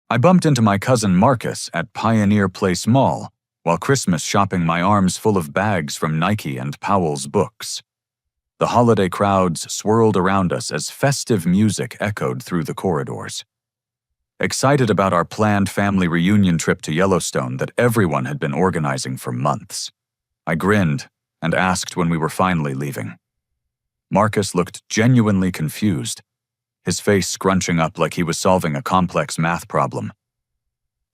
I bumped into my cousin Marcus at Pioneer Place Mall while Christmas shopping, my arms full of bags from Nike and Powell's books. The holiday crowds swirled around us as festive music echoed through the corridors. Excited about our planned family reunion trip to Yellowstone that everyone had been organizing for months, I grinned and asked when we were finally leaving. Marcus looked genuinely confused, his face scrunching up like he was solving a complex math problem.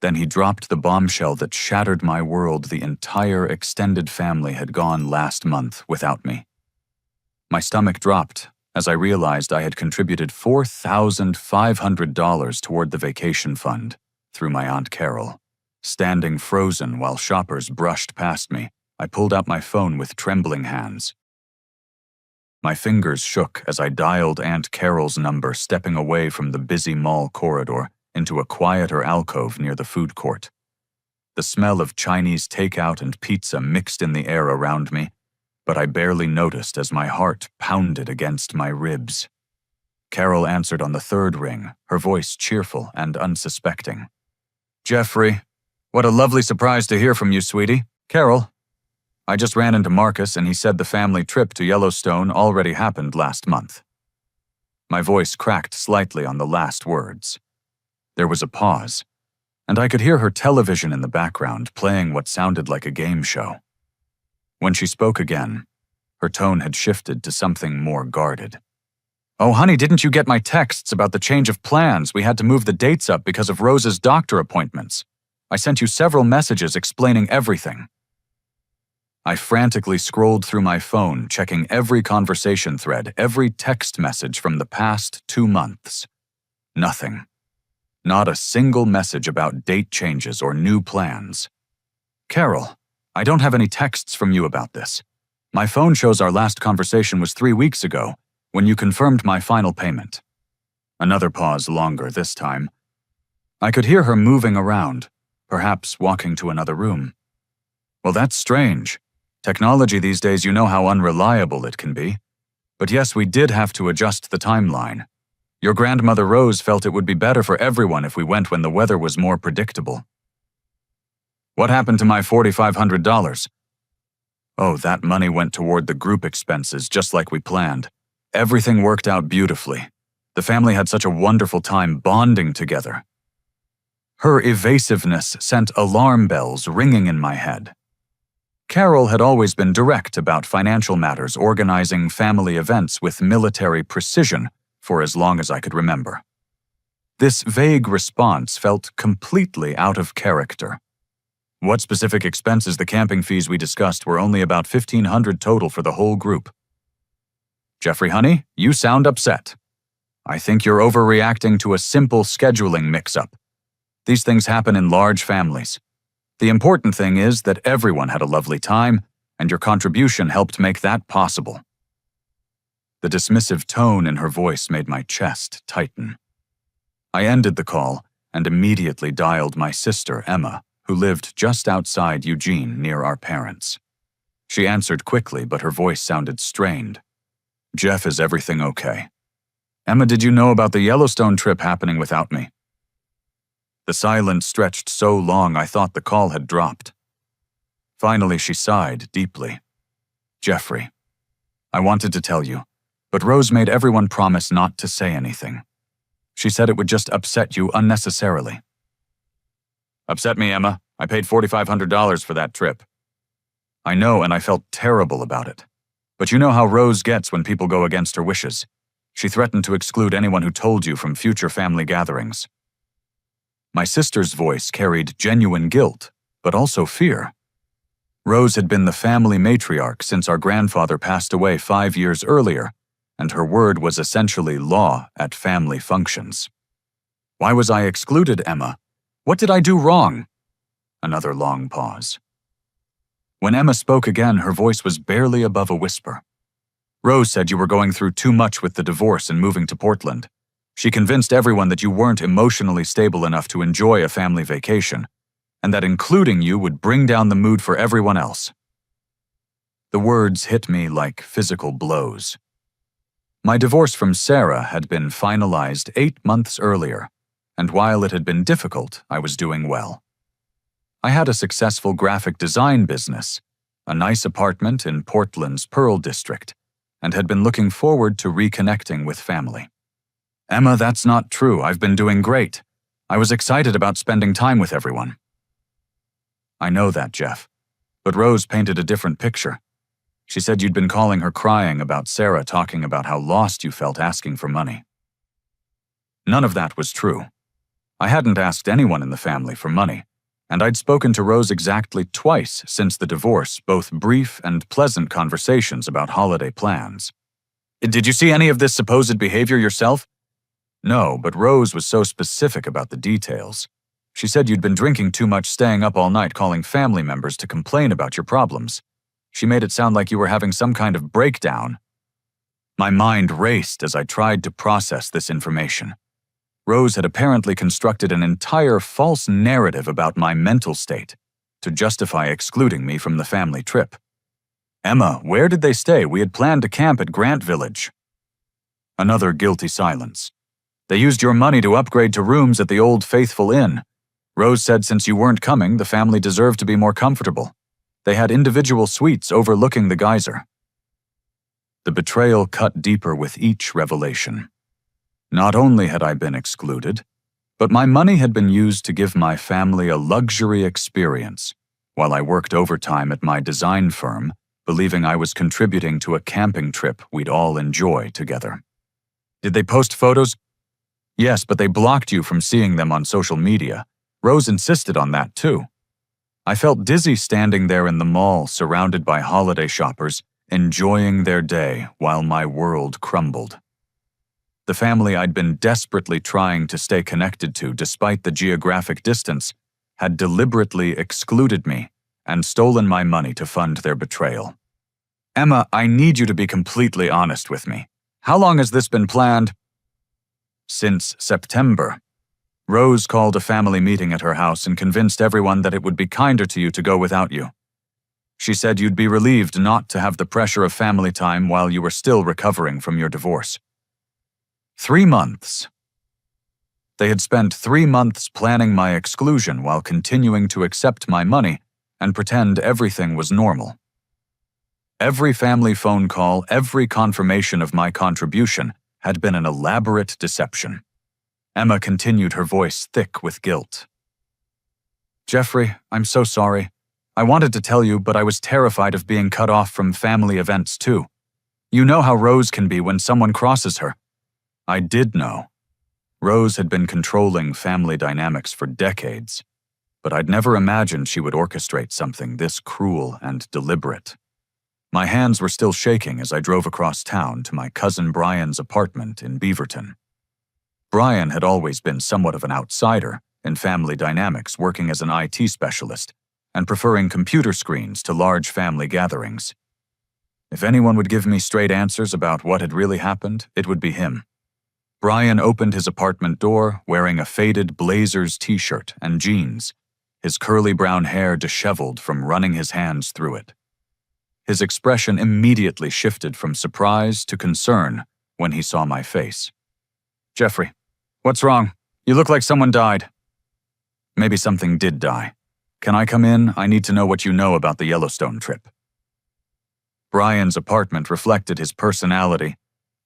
Then he dropped the bombshell that shattered my world. The entire extended family had gone last month without me. My stomach dropped as I realized I had contributed $4,500 toward the vacation fund through my Aunt Carol. Standing frozen while shoppers brushed past me, I pulled out my phone with trembling hands. My fingers shook as I dialed Aunt Carol's number, stepping away from the busy mall corridor into a quieter alcove near the food court. The smell of Chinese takeout and pizza mixed in the air around me, but I barely noticed as my heart pounded against my ribs. Carol answered on the third ring, her voice cheerful and unsuspecting. "Jeffrey, what a lovely surprise to hear from you, sweetie. Carol, I just ran into Marcus and he said the family trip to Yellowstone already happened last month." My voice cracked slightly on the last words. There was a pause, and I could hear her television in the background playing what sounded like a game show. When she spoke again, her tone had shifted to something more guarded. "Oh, honey, didn't you get my texts about the change of plans? We had to move the dates up because of Rose's doctor appointments. I sent you several messages explaining everything." I frantically scrolled through my phone, checking every conversation thread, every text message from the past 2 months. Nothing. Not a single message about date changes or new plans. "Carol, I don't have any texts from you about this. My phone shows our last conversation was 3 weeks ago, when you confirmed my final payment." Another pause, longer this time. I could hear her moving around, perhaps walking to another room. "Well, that's strange. Technology these days, you know how unreliable it can be. But yes, we did have to adjust the timeline. Your grandmother Rose felt it would be better for everyone if we went when the weather was more predictable." "What happened to my $4,500? "Oh, that money went toward the group expenses just like we planned. Everything worked out beautifully. The family had such a wonderful time bonding together." Her evasiveness sent alarm bells ringing in my head. Carol had always been direct about financial matters, organizing family events with military precision for as long as I could remember. This vague response felt completely out of character. What specific expenses? The camping fees we discussed were only about $1,500 total for the whole group. "Jeffrey, honey, you sound upset. I think you're overreacting to a simple scheduling mix-up. These things happen in large families. The important thing is that everyone had a lovely time, and your contribution helped make that possible." The dismissive tone in her voice made my chest tighten. I ended the call and immediately dialed my sister, Emma, who lived just outside Eugene near our parents. She answered quickly, but her voice sounded strained. "Jeff, is everything okay? Emma, did you know about the Yellowstone trip happening without me?" The silence stretched so long I thought the call had dropped. Finally, she sighed deeply. "Jeffrey, I wanted to tell you, but Rose made everyone promise not to say anything. She said it would just upset you unnecessarily." "Upset me, Emma. I paid $4,500 for that trip." "I know, and I felt terrible about it. But you know how Rose gets when people go against her wishes. She threatened to exclude anyone who told you from future family gatherings." My sister's voice carried genuine guilt, but also fear. Rose had been the family matriarch since our grandfather passed away 5 years earlier, and her word was essentially law at family functions. "Why was I excluded, Emma? What did I do wrong?" Another long pause. When Emma spoke again, her voice was barely above a whisper. "Rose said you were going through too much with the divorce and moving to Portland. She convinced everyone that you weren't emotionally stable enough to enjoy a family vacation, and that including you would bring down the mood for everyone else." The words hit me like physical blows. My divorce from Sarah had been finalized 8 months earlier, and while it had been difficult, I was doing well. I had a successful graphic design business, a nice apartment in Portland's Pearl District, and had been looking forward to reconnecting with family. Emma, that's not true. I've been doing great. I was excited about spending time with everyone. I know that, Jeff, but Rose painted a different picture. She said you'd been calling her crying about Sarah talking about how lost you felt asking for money. None of that was true. I hadn't asked anyone in the family for money, and I'd spoken to Rose exactly twice since the divorce, both brief and pleasant conversations about holiday plans. Did you see any of this supposed behavior yourself? No, but Rose was so specific about the details. She said you'd been drinking too much, staying up all night calling family members to complain about your problems. She made it sound like you were having some kind of breakdown. My mind raced as I tried to process this information. Rose had apparently constructed an entire false narrative about my mental state to justify excluding me from the family trip. Emma, where did they stay? We had planned to camp at Grant Village. Another guilty silence. They used your money to upgrade to rooms at the Old Faithful Inn. Rose said since you weren't coming, the family deserved to be more comfortable. They had individual suites overlooking the geyser. The betrayal cut deeper with each revelation. Not only had I been excluded, but my money had been used to give my family a luxury experience while I worked overtime at my design firm, believing I was contributing to a camping trip we'd all enjoy together. Did they post photos? Yes, but they blocked you from seeing them on social media. Rose insisted on that too. I felt dizzy standing there in the mall, surrounded by holiday shoppers, enjoying their day while my world crumbled. The family I'd been desperately trying to stay connected to despite the geographic distance had deliberately excluded me and stolen my money to fund their betrayal. Emma, I need you to be completely honest with me. How long has this been planned? Since September. Rose called a family meeting at her house and convinced everyone that it would be kinder to you to go without you. She said you'd be relieved not to have the pressure of family time while you were still recovering from your divorce. 3 months. They had spent 3 months planning my exclusion while continuing to accept my money and pretend everything was normal. Every family phone call, every confirmation of my contribution had been an elaborate deception. Emma continued, her voice thick with guilt. Jeffrey, I'm so sorry. I wanted to tell you, but I was terrified of being cut off from family events too. You know how Rose can be when someone crosses her. I did know. Rose had been controlling family dynamics for decades, but I'd never imagined she would orchestrate something this cruel and deliberate. My hands were still shaking as I drove across town to my cousin Brian's apartment in Beaverton. Brian had always been somewhat of an outsider in family dynamics, working as an IT specialist and preferring computer screens to large family gatherings. If anyone would give me straight answers about what had really happened, it would be him. Brian opened his apartment door wearing a faded Blazers t-shirt and jeans, his curly brown hair disheveled from running his hands through it. His expression immediately shifted from surprise to concern when he saw my face. Jeffrey, what's wrong? You look like someone died. Maybe something did die. Can I come in? I need to know what you know about the Yellowstone trip. Brian's apartment reflected his personality,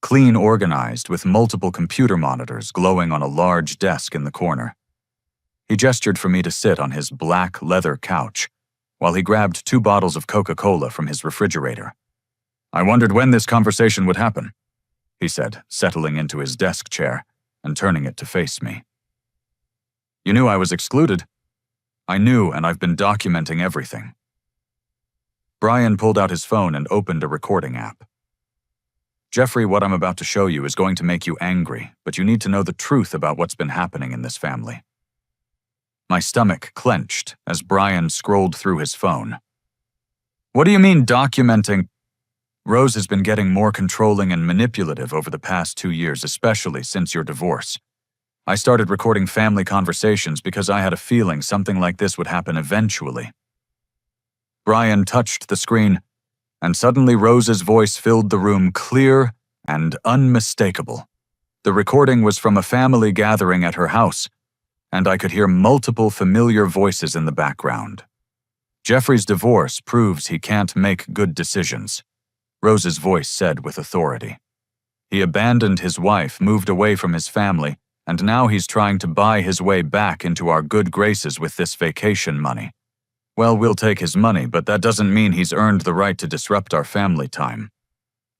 clean, organized, with multiple computer monitors glowing on a large desk in the corner. He gestured for me to sit on his black leather couch while he grabbed 2 bottles of Coca-Cola from his refrigerator. I wondered when this conversation would happen, he said, settling into his desk chair and turning it to face me. You knew I was excluded. I knew, and I've been documenting everything. Brian pulled out his phone and opened a recording app. Jeffrey, what I'm about to show you is going to make you angry, but you need to know the truth about what's been happening in this family. My stomach clenched as Brian scrolled through his phone. What do you mean documenting? Rose has been getting more controlling and manipulative over the past 2 years, especially since your divorce. I started recording family conversations because I had a feeling something like this would happen eventually. Brian touched the screen, and suddenly Rose's voice filled the room, clear and unmistakable. The recording was from a family gathering at her house, and I could hear multiple familiar voices in the background. Jeffrey's divorce proves he can't make good decisions, Rose's voice said with authority. He abandoned his wife, moved away from his family, and now he's trying to buy his way back into our good graces with this vacation money. Well, we'll take his money, but that doesn't mean he's earned the right to disrupt our family time.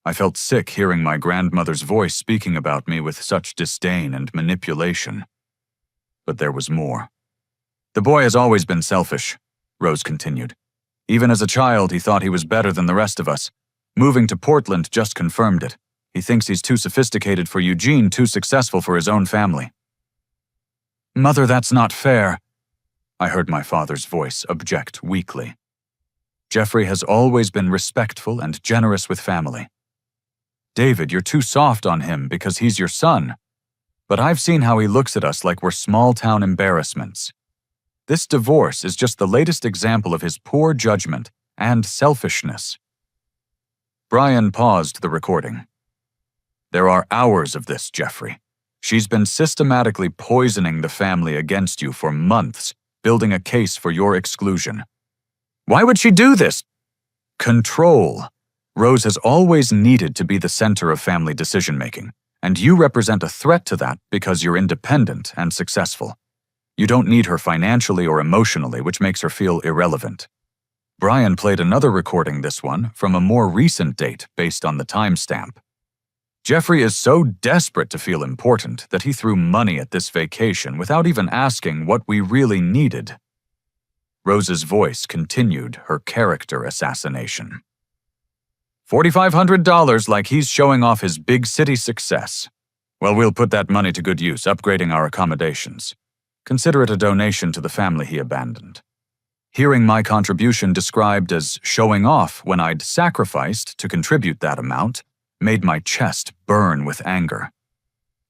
I felt sick hearing my grandmother's voice speaking about me with such disdain and manipulation. But there was more. The boy has always been selfish, Rose continued. Even as a child, he thought he was better than the rest of us. Moving to Portland just confirmed it. He thinks he's too sophisticated for Eugene, too successful for his own family. Mother, that's not fair, I heard my father's voice object weakly. Jeffrey has always been respectful and generous with family. David, you're too soft on him because he's your son. But I've seen how he looks at us like we're small-town embarrassments. This divorce is just the latest example of his poor judgment and selfishness. Brian paused the recording. There are hours of this, Jeffrey. She's been systematically poisoning the family against you for months, building a case for your exclusion. Why would she do this? Control. Rose has always needed to be the center of family decision-making, and you represent a threat to that because you're independent and successful. You don't need her financially or emotionally, which makes her feel irrelevant. Brian played another recording, this one, from a more recent date based on the timestamp. Jeffrey is so desperate to feel important that he threw money at this vacation without even asking what we really needed. Rose's voice continued her character assassination. $4,500 like he's showing off his big city success. Well, we'll put that money to good use, upgrading our accommodations. Consider it a donation to the family he abandoned. Hearing my contribution described as showing off when I'd sacrificed to contribute that amount made my chest burn with anger.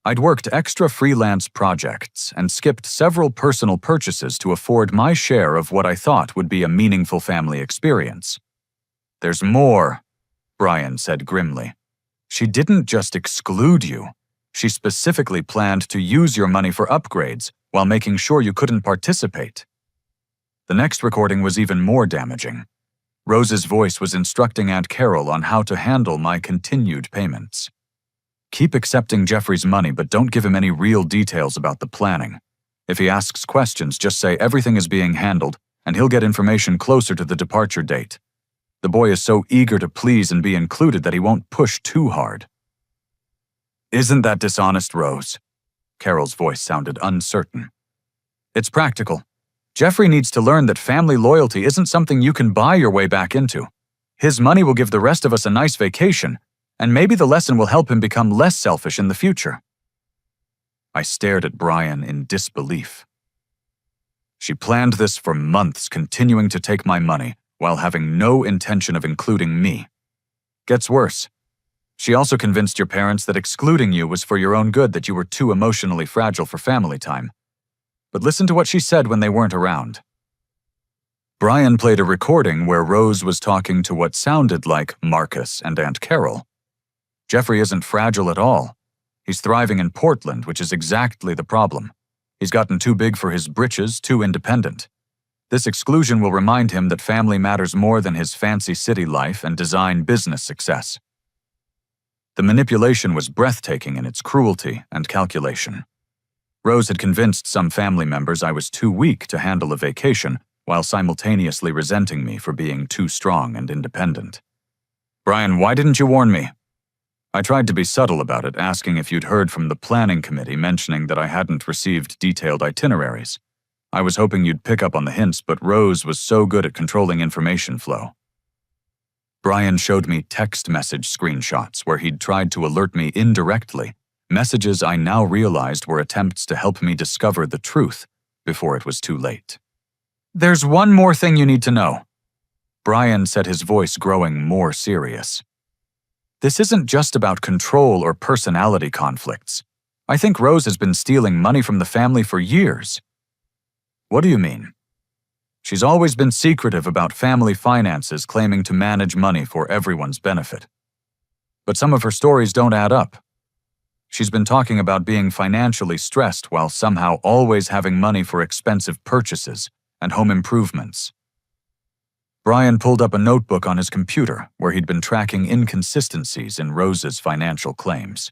I'd worked extra freelance projects and skipped several personal purchases to afford my share of what I thought would be a meaningful family experience. There's more, Brian said grimly. She didn't just exclude you. She specifically planned to use your money for upgrades while making sure you couldn't participate. The next recording was even more damaging. Rose's voice was instructing Aunt Carol on how to handle my continued payments. Keep accepting Jeffrey's money, but don't give him any real details about the planning. If he asks questions, just say everything is being handled, and he'll get information closer to the departure date. The boy is so eager to please and be included that he won't push too hard. Isn't that dishonest, Rose? Carol's voice sounded uncertain. It's practical. Jeffrey needs to learn that family loyalty isn't something you can buy your way back into. His money will give the rest of us a nice vacation, and maybe the lesson will help him become less selfish in the future. I stared at Brian in disbelief. She planned this for months, continuing to take my money, while having no intention of including me. Gets worse. She also convinced your parents that excluding you was for your own good, that you were too emotionally fragile for family time. But listen to what she said when they weren't around. Brian played a recording where Rose was talking to what sounded like Marcus and Aunt Carol. Jeffrey isn't fragile at all. He's thriving in Portland, which is exactly the problem. He's gotten too big for his britches, too independent. This exclusion will remind him that family matters more than his fancy city life and design business success. The manipulation was breathtaking in its cruelty and calculation. Rose had convinced some family members I was too weak to handle a vacation, while simultaneously resenting me for being too strong and independent. Brian, why didn't you warn me? I tried to be subtle about it, asking if you'd heard from the planning committee mentioning that I hadn't received detailed itineraries. I was hoping you'd pick up on the hints, but Rose was so good at controlling information flow. Brian showed me text message screenshots where he'd tried to alert me indirectly, messages I now realized were attempts to help me discover the truth before it was too late. There's one more thing you need to know, Brian said, his voice growing more serious. This isn't just about control or personality conflicts. I think Rose has been stealing money from the family for years. What do you mean? She's always been secretive about family finances, claiming to manage money for everyone's benefit. But some of her stories don't add up. She's been talking about being financially stressed while somehow always having money for expensive purchases and home improvements. Brian pulled up a notebook on his computer where he'd been tracking inconsistencies in Rose's financial claims.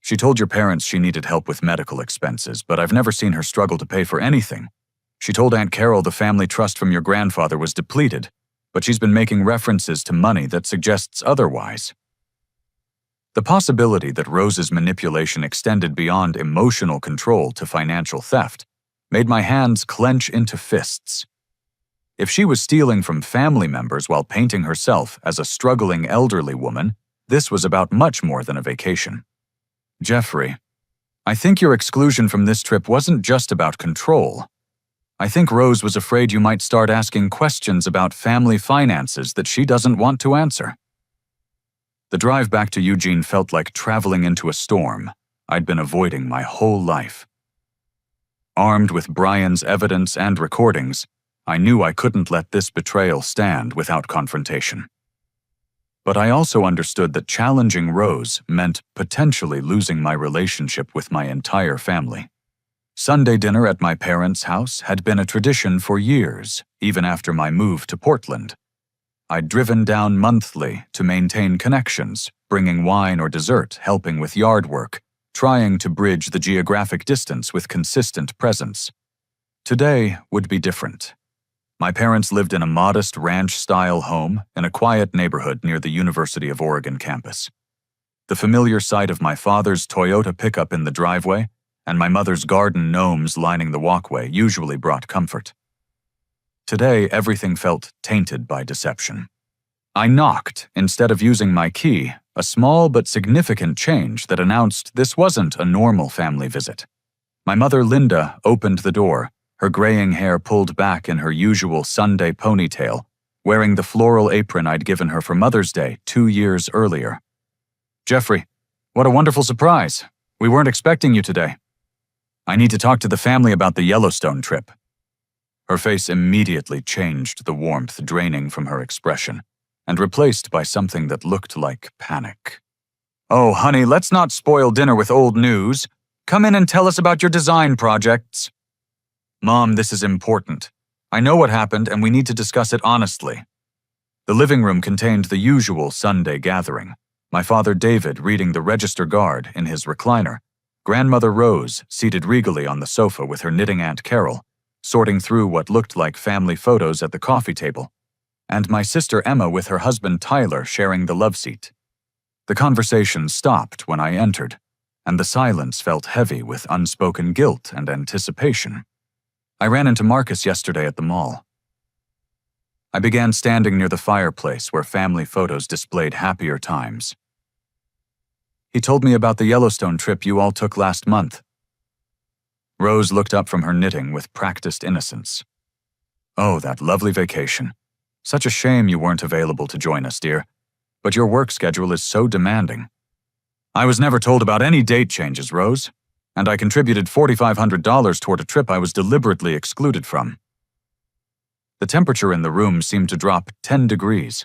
She told your parents she needed help with medical expenses, but I've never seen her struggle to pay for anything. She told Aunt Carol the family trust from your grandfather was depleted, but she's been making references to money that suggests otherwise. The possibility that Rose's manipulation extended beyond emotional control to financial theft made my hands clench into fists. If she was stealing from family members while painting herself as a struggling elderly woman, this was about much more than a vacation. Jeffrey, I think your exclusion from this trip wasn't just about control. I think Rose was afraid you might start asking questions about family finances that she doesn't want to answer. The drive back to Eugene felt like traveling into a storm I'd been avoiding my whole life. Armed with Brian's evidence and recordings, I knew I couldn't let this betrayal stand without confrontation. But I also understood that challenging Rose meant potentially losing my relationship with my entire family. Sunday dinner at my parents' house had been a tradition for years, even after my move to Portland. I'd driven down monthly to maintain connections, bringing wine or dessert, helping with yard work, trying to bridge the geographic distance with consistent presence. Today would be different. My parents lived in a modest ranch-style home in a quiet neighborhood near the University of Oregon campus. The familiar sight of my father's Toyota pickup in the driveway and my mother's garden gnomes lining the walkway usually brought comfort. Today, everything felt tainted by deception. I knocked instead of using my key, a small but significant change that announced this wasn't a normal family visit. My mother, Linda, opened the door, her graying hair pulled back in her usual Sunday ponytail, wearing the floral apron I'd given her for Mother's Day 2 years earlier. Jeffrey, what a wonderful surprise. We weren't expecting you today. I need to talk to the family about the Yellowstone trip. Her face immediately changed, the warmth draining from her expression, and replaced by something that looked like panic. Oh, honey, let's not spoil dinner with old news. Come in and tell us about your design projects. Mom, this is important. I know what happened and we need to discuss it honestly. The living room contained the usual Sunday gathering. My father David reading the Register Guard in his recliner, Grandmother Rose seated regally on the sofa with her knitting Aunt Carol, sorting through what looked like family photos at the coffee table, and my sister Emma with her husband Tyler sharing the love seat. The conversation stopped when I entered, and the silence felt heavy with unspoken guilt and anticipation. I ran into Marcus yesterday at the mall. I began standing near the fireplace where family photos displayed happier times. He told me about the Yellowstone trip you all took last month. Rose looked up from her knitting with practiced innocence. Oh, that lovely vacation. Such a shame you weren't available to join us, dear. But your work schedule is so demanding. I was never told about any date changes, Rose. And I contributed $4,500 toward a trip I was deliberately excluded from. The temperature in the room seemed to drop 10 degrees.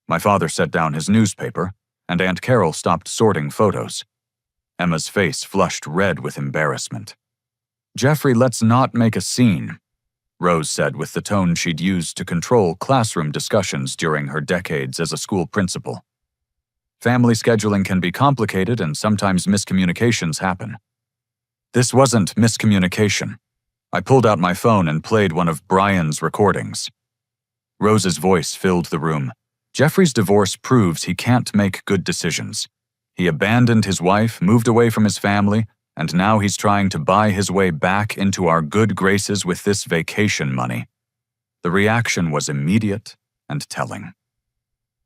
My father set down his newspaper, and Aunt Carol stopped sorting photos. Emma's face flushed red with embarrassment. Jeffrey, let's not make a scene, Rose said with the tone she'd used to control classroom discussions during her decades as a school principal. Family scheduling can be complicated and sometimes miscommunications happen. This wasn't miscommunication. I pulled out my phone and played one of Brian's recordings. Rose's voice filled the room. Jeffrey's divorce proves he can't make good decisions. He abandoned his wife, moved away from his family, and now he's trying to buy his way back into our good graces with this vacation money. The reaction was immediate and telling.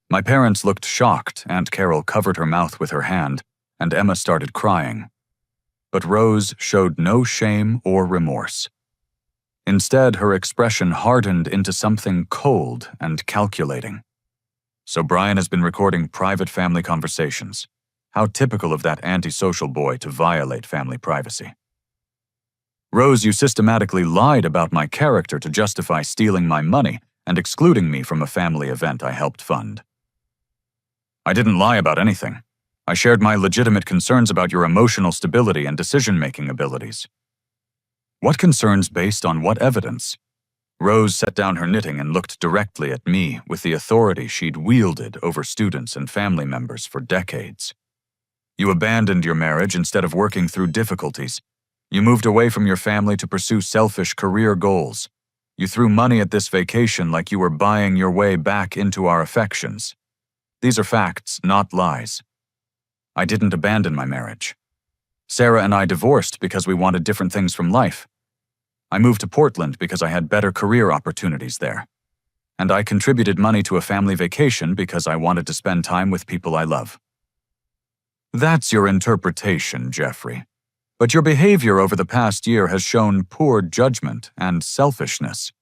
My parents looked shocked. Aunt Carol covered her mouth with her hand, and Emma started crying. But Rose showed no shame or remorse. Instead, her expression hardened into something cold and calculating. So Brian has been recording private family conversations. How typical of that antisocial boy to violate family privacy. Rose, you systematically lied about my character to justify stealing my money and excluding me from a family event I helped fund. I didn't lie about anything. I shared my legitimate concerns about your emotional stability and decision-making abilities. What concerns based on what evidence? Rose set down her knitting and looked directly at me with the authority she'd wielded over students and family members for decades. You abandoned your marriage instead of working through difficulties. You moved away from your family to pursue selfish career goals. You threw money at this vacation like you were buying your way back into our affections. These are facts, not lies. I didn't abandon my marriage. Sarah and I divorced because we wanted different things from life. I moved to Portland because I had better career opportunities there. And I contributed money to a family vacation because I wanted to spend time with people I love. That's your interpretation, Jeffrey. But your behavior over the past year has shown poor judgment and selfishness.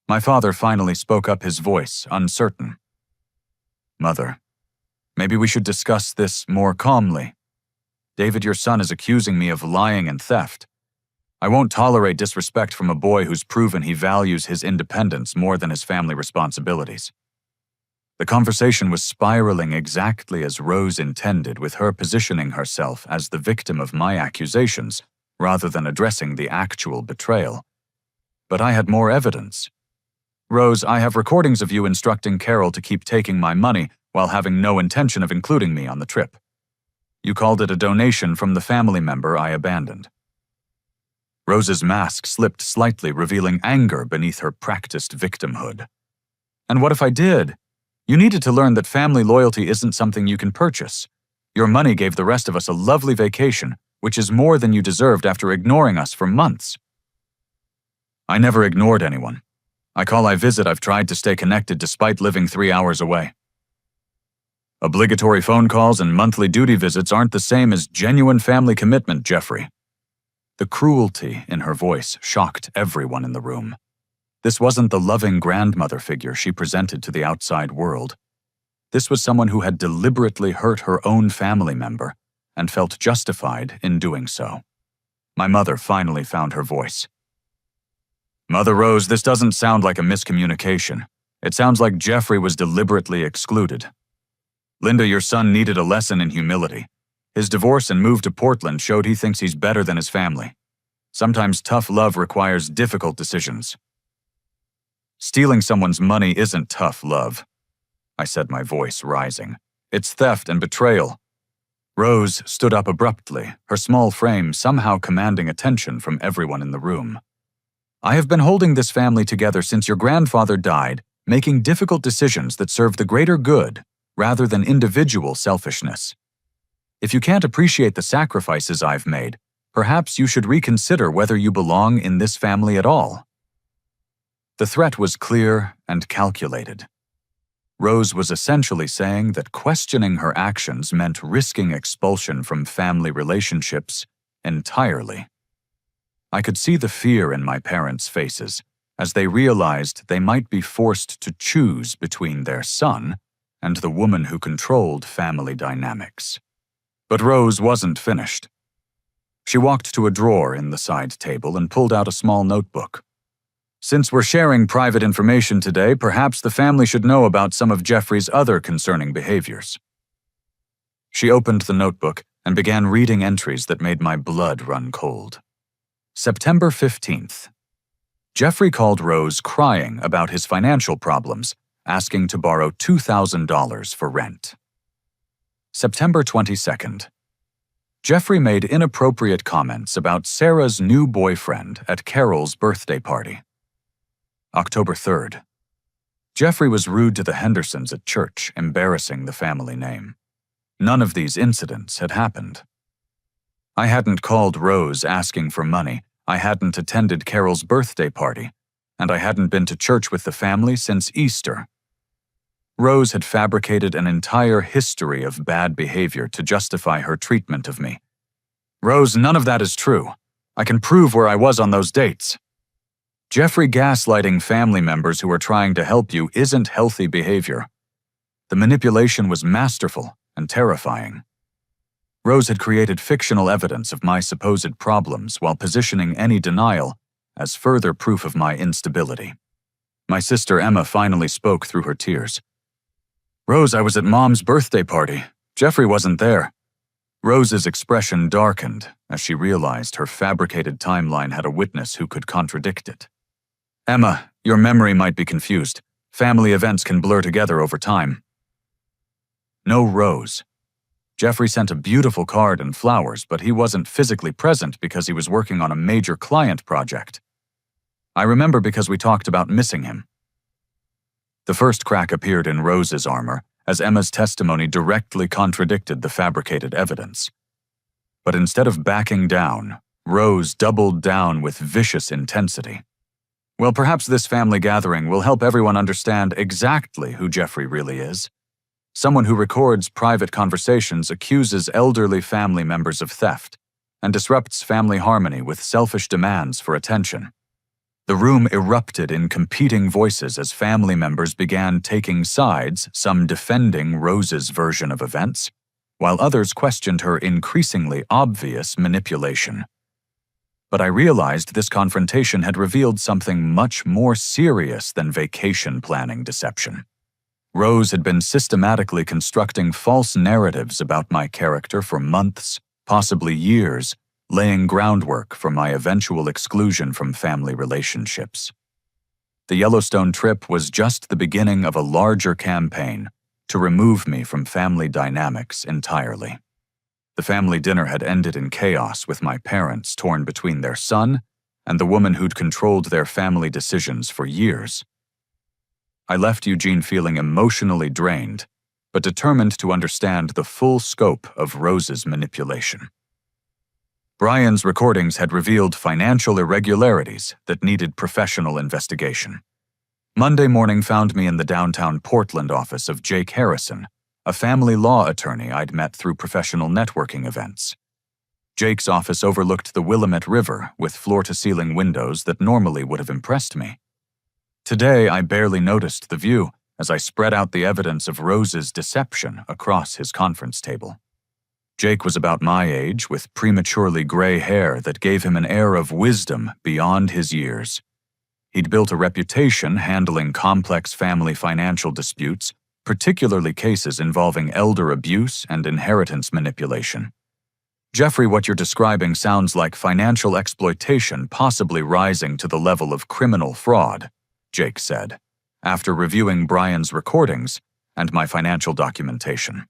My father finally spoke up, his voice uncertain. Mother, maybe we should discuss this more calmly. David, your son, is accusing me of lying and theft. I won't tolerate disrespect from a boy who's proven he values his independence more than his family responsibilities. The conversation was spiraling exactly as Rose intended, with her positioning herself as the victim of my accusations rather than addressing the actual betrayal. But I had more evidence. Rose, I have recordings of you instructing Carol to keep taking my money while having no intention of including me on the trip. You called it a donation from the family member I abandoned. Rose's mask slipped slightly, revealing anger beneath her practiced victimhood. And what if I did? You needed to learn that family loyalty isn't something you can purchase. Your money gave the rest of us a lovely vacation, which is more than you deserved after ignoring us for months. I never ignored anyone. I visit, I've tried to stay connected despite living 3 hours away. Obligatory phone calls and monthly duty visits aren't the same as genuine family commitment, Jeffrey. The cruelty in her voice shocked everyone in the room. This wasn't the loving grandmother figure she presented to the outside world. This was someone who had deliberately hurt her own family member and felt justified in doing so. My mother finally found her voice. Mother Rose, this doesn't sound like a miscommunication. It sounds like Jeffrey was deliberately excluded. Linda, your son needed a lesson in humility. His divorce and move to Portland showed he thinks he's better than his family. Sometimes tough love requires difficult decisions. Stealing someone's money isn't tough love, I said, my voice rising. It's theft and betrayal. Rose stood up abruptly, her small frame somehow commanding attention from everyone in the room. I have been holding this family together since your grandfather died, making difficult decisions that serve the greater good rather than individual selfishness. If you can't appreciate the sacrifices I've made, perhaps you should reconsider whether you belong in this family at all. The threat was clear and calculated. Rose was essentially saying that questioning her actions meant risking expulsion from family relationships entirely. I could see the fear in my parents' faces as they realized they might be forced to choose between their son and the woman who controlled family dynamics. But Rose wasn't finished. She walked to a drawer in the side table and pulled out a small notebook. Since we're sharing private information today, perhaps the family should know about some of Jeffrey's other concerning behaviors. She opened the notebook and began reading entries that made my blood run cold. September 15th. Jeffrey called Rose crying about his financial problems, asking to borrow $2,000 for rent. September 22nd. Jeffrey made inappropriate comments about Sarah's new boyfriend at Carol's birthday party. October 3rd. Jeffrey was rude to the Hendersons at church, embarrassing the family name. None of these incidents had happened. I hadn't called Rose asking for money, I hadn't attended Carol's birthday party, and I hadn't been to church with the family since Easter. Rose had fabricated an entire history of bad behavior to justify her treatment of me. Rose, none of that is true. I can prove where I was on those dates. Jeffrey, gaslighting family members who are trying to help you isn't healthy behavior. The manipulation was masterful and terrifying. Rose had created fictional evidence of my supposed problems while positioning any denial as further proof of my instability. My sister Emma finally spoke through her tears. Rose, I was at Mom's birthday party. Jeffrey wasn't there. Rose's expression darkened as she realized her fabricated timeline had a witness who could contradict it. Emma, your memory might be confused. Family events can blur together over time. No Rose. Jeffrey sent a beautiful card and flowers, but he wasn't physically present because he was working on a major client project. I remember because we talked about missing him. The first crack appeared in Rose's armor, as Emma's testimony directly contradicted the fabricated evidence. But instead of backing down, Rose doubled down with vicious intensity. Well, perhaps this family gathering will help everyone understand exactly who Jeffrey really is. Someone who records private conversations, accuses elderly family members of theft, and disrupts family harmony with selfish demands for attention. The room erupted in competing voices as family members began taking sides, some defending Rose's version of events, while others questioned her increasingly obvious manipulation. But I realized this confrontation had revealed something much more serious than vacation planning deception. Rose had been systematically constructing false narratives about my character for months, possibly years, laying groundwork for my eventual exclusion from family relationships. The Yellowstone trip was just the beginning of a larger campaign to remove me from family dynamics entirely. The family dinner had ended in chaos, with my parents torn between their son and the woman who'd controlled their family decisions for years. I left Eugene feeling emotionally drained, but determined to understand the full scope of Rose's manipulation. Brian's recordings had revealed financial irregularities that needed professional investigation. Monday morning found me in the downtown Portland office of Jake Harrison, a family law attorney I'd met through professional networking events. Jake's office overlooked the Willamette River with floor-to-ceiling windows that normally would have impressed me. Today, I barely noticed the view as I spread out the evidence of Rose's deception across his conference table. Jake was about my age, with prematurely gray hair that gave him an air of wisdom beyond his years. He'd built a reputation handling complex family financial disputes, particularly cases involving elder abuse and inheritance manipulation. Jeffrey, what you're describing sounds like financial exploitation, possibly rising to the level of criminal fraud, Jake said, after reviewing Brian's recordings and my financial documentation.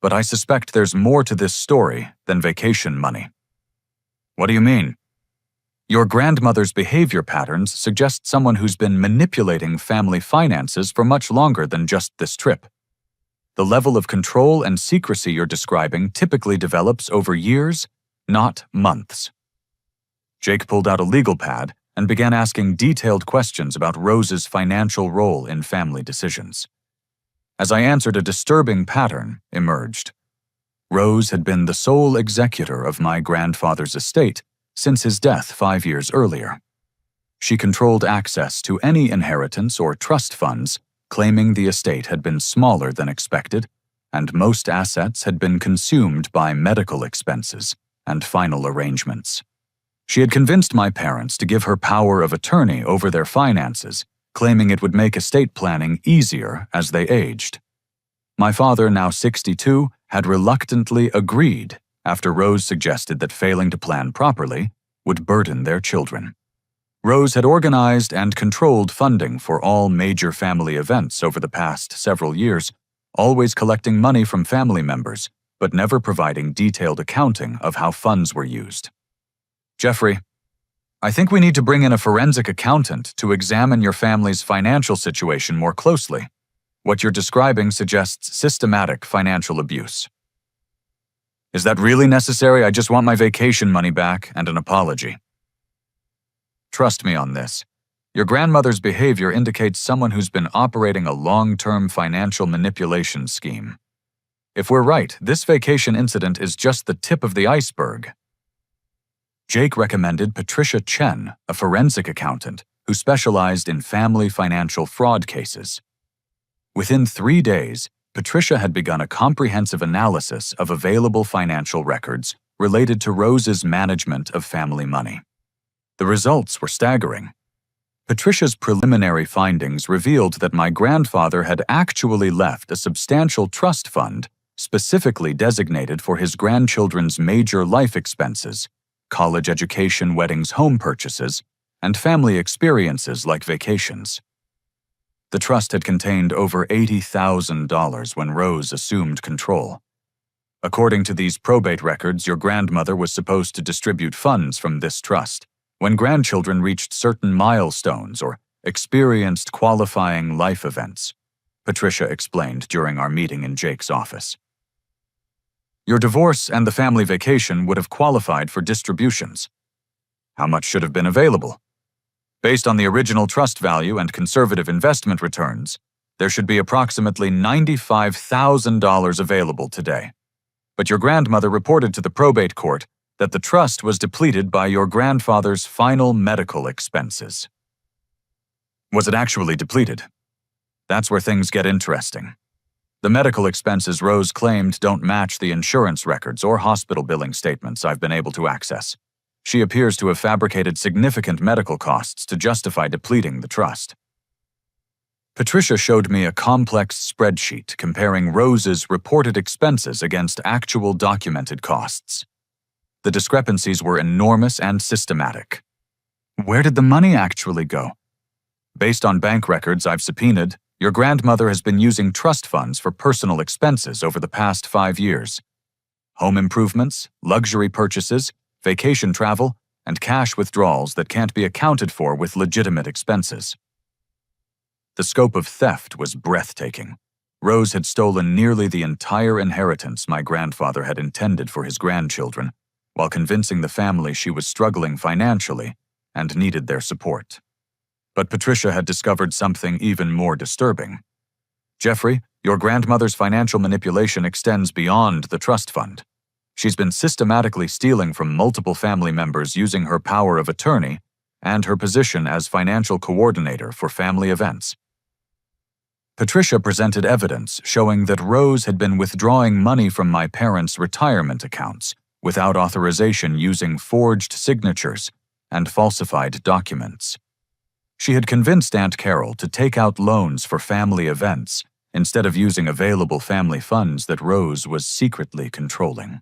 But I suspect there's more to this story than vacation money. What do you mean? Your grandmother's behavior patterns suggest someone who's been manipulating family finances for much longer than just this trip. The level of control and secrecy you're describing typically develops over years, not months. Jake pulled out a legal pad and began asking detailed questions about Rose's financial role in family decisions. As I answered, a disturbing pattern emerged. Rose had been the sole executor of my grandfather's estate since his death 5 years earlier. She controlled access to any inheritance or trust funds, claiming the estate had been smaller than expected, and most assets had been consumed by medical expenses and final arrangements. She had convinced my parents to give her power of attorney over their finances, claiming it would make estate planning easier as they aged. My father, now 62, had reluctantly agreed after Rose suggested that failing to plan properly would burden their children. Rose had organized and controlled funding for all major family events over the past several years, always collecting money from family members, but never providing detailed accounting of how funds were used. Jeffrey, I think we need to bring in a forensic accountant to examine your family's financial situation more closely. What you're describing suggests systematic financial abuse. Is that really necessary? I just want my vacation money back and an apology. Trust me on this. Your grandmother's behavior indicates someone who's been operating a long-term financial manipulation scheme. If we're right, this vacation incident is just the tip of the iceberg. Jake recommended Patricia Chen, a forensic accountant who specialized in family financial fraud cases. Within 3 days, Patricia had begun a comprehensive analysis of available financial records related to Rose's management of family money. The results were staggering. Patricia's preliminary findings revealed that my grandfather had actually left a substantial trust fund specifically designated for his grandchildren's major life expenses, college education, weddings, home purchases, and family experiences like vacations. The trust had contained over $80,000 when Rose assumed control. According to these probate records, your grandmother was supposed to distribute funds from this trust when grandchildren reached certain milestones or experienced qualifying life events, Patricia explained during our meeting in Jake's office. Your divorce and the family vacation would have qualified for distributions. How much should have been available? Based on the original trust value and conservative investment returns, there should be approximately $95,000 available today. But your grandmother reported to the probate court that the trust was depleted by your grandfather's final medical expenses. Was it actually depleted? That's where things get interesting. The medical expenses Rose claimed don't match the insurance records or hospital billing statements I've been able to access. She appears to have fabricated significant medical costs to justify depleting the trust. Patricia showed me a complex spreadsheet comparing Rose's reported expenses against actual documented costs. The discrepancies were enormous and systematic. Where did the money actually go? Based on bank records I've subpoenaed, your grandmother has been using trust funds for personal expenses over the past 5 years. Home improvements, luxury purchases, vacation travel, and cash withdrawals that can't be accounted for with legitimate expenses. The scope of theft was breathtaking. Rose had stolen nearly the entire inheritance my grandfather had intended for his grandchildren, while convincing the family she was struggling financially and needed their support. But Patricia had discovered something even more disturbing. Jeffrey, your grandmother's financial manipulation extends beyond the trust fund. She's been systematically stealing from multiple family members using her power of attorney and her position as financial coordinator for family events. Patricia presented evidence showing that Rose had been withdrawing money from my parents' retirement accounts without authorization using forged signatures and falsified documents. She had convinced Aunt Carol to take out loans for family events instead of using available family funds that Rose was secretly controlling.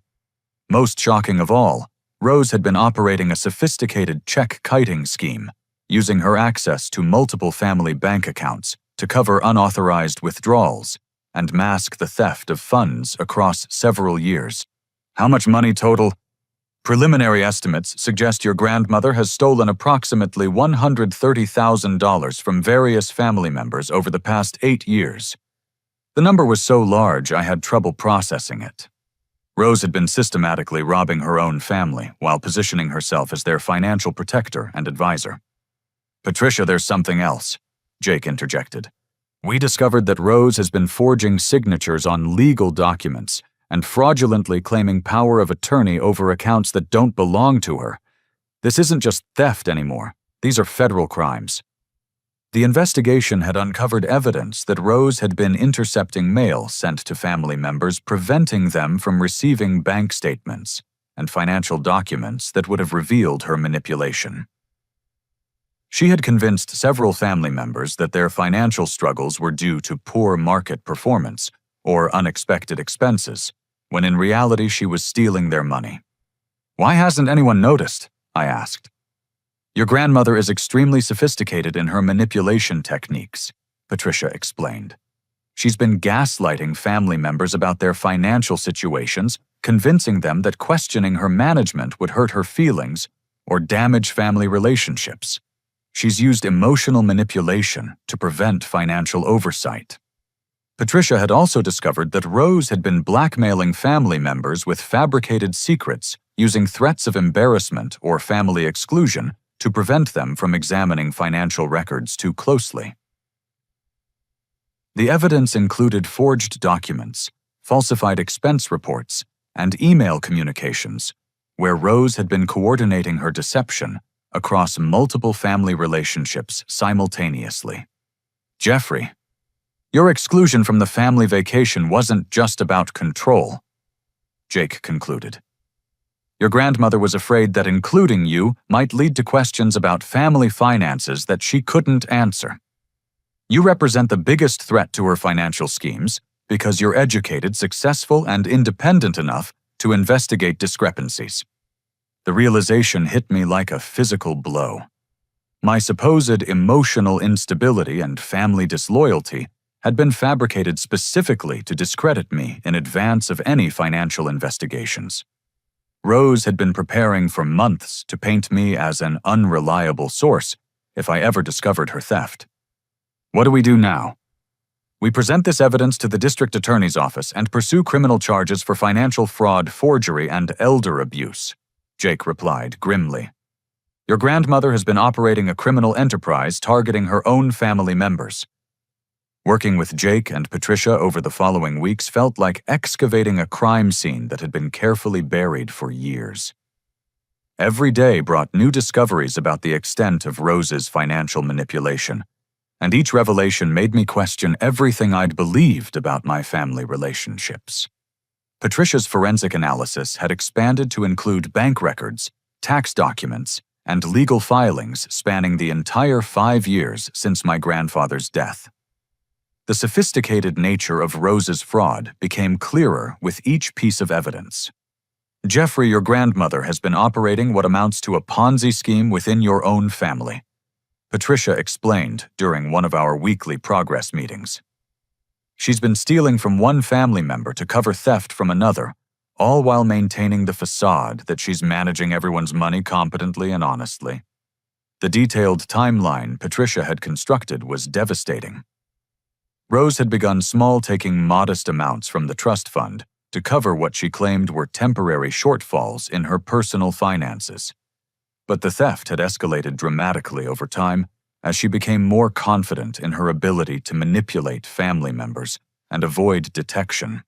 Most shocking of all, Rose had been operating a sophisticated check-kiting scheme, using her access to multiple family bank accounts to cover unauthorized withdrawals and mask the theft of funds across several years. How much money total? Preliminary estimates suggest your grandmother has stolen approximately $130,000 from various family members over the past 8 years. The number was so large I had trouble processing it. Rose had been systematically robbing her own family while positioning herself as their financial protector and advisor. Patricia, there's something else, Jake interjected. We discovered that Rose has been forging signatures on legal documents and fraudulently claiming power of attorney over accounts that don't belong to her. This isn't just theft anymore. These are federal crimes. The investigation had uncovered evidence that Rose had been intercepting mail sent to family members, preventing them from receiving bank statements and financial documents that would have revealed her manipulation. She had convinced several family members that their financial struggles were due to poor market performance or unexpected expenses, when in reality she was stealing their money. Why hasn't anyone noticed? I asked. Your grandmother is extremely sophisticated in her manipulation techniques, Patricia explained. She's been gaslighting family members about their financial situations, convincing them that questioning her management would hurt her feelings or damage family relationships. She's used emotional manipulation to prevent financial oversight. Patricia had also discovered that Rose had been blackmailing family members with fabricated secrets, using threats of embarrassment or family exclusion to prevent them from examining financial records too closely. The evidence included forged documents, falsified expense reports, and email communications, where Rose had been coordinating her deception across multiple family relationships simultaneously. Jeffrey, your exclusion from the family vacation wasn't just about control, Jake concluded. Your grandmother was afraid that including you might lead to questions about family finances that she couldn't answer. You represent the biggest threat to her financial schemes because you're educated, successful, and independent enough to investigate discrepancies. The realization hit me like a physical blow. My supposed emotional instability and family disloyalty had been fabricated specifically to discredit me in advance of any financial investigations. Rose had been preparing for months to paint me as an unreliable source if I ever discovered her theft. What do we do now? We present this evidence to the district attorney's office and pursue criminal charges for financial fraud, forgery, and elder abuse, Jake replied grimly. Your grandmother has been operating a criminal enterprise targeting her own family members. Working with Jake and Patricia over the following weeks felt like excavating a crime scene that had been carefully buried for years. Every day brought new discoveries about the extent of Rose's financial manipulation, and each revelation made me question everything I'd believed about my family relationships. Patricia's forensic analysis had expanded to include bank records, tax documents, and legal filings spanning the entire 5 years since my grandfather's death. The sophisticated nature of Rose's fraud became clearer with each piece of evidence. Jeffrey, your grandmother has been operating what amounts to a Ponzi scheme within your own family, Patricia explained during one of our weekly progress meetings. She's been stealing from one family member to cover theft from another, all while maintaining the facade that she's managing everyone's money competently and honestly. The detailed timeline Patricia had constructed was devastating. Rose had begun small, taking modest amounts from the trust fund to cover what she claimed were temporary shortfalls in her personal finances. But the theft had escalated dramatically over time as she became more confident in her ability to manipulate family members and avoid detection.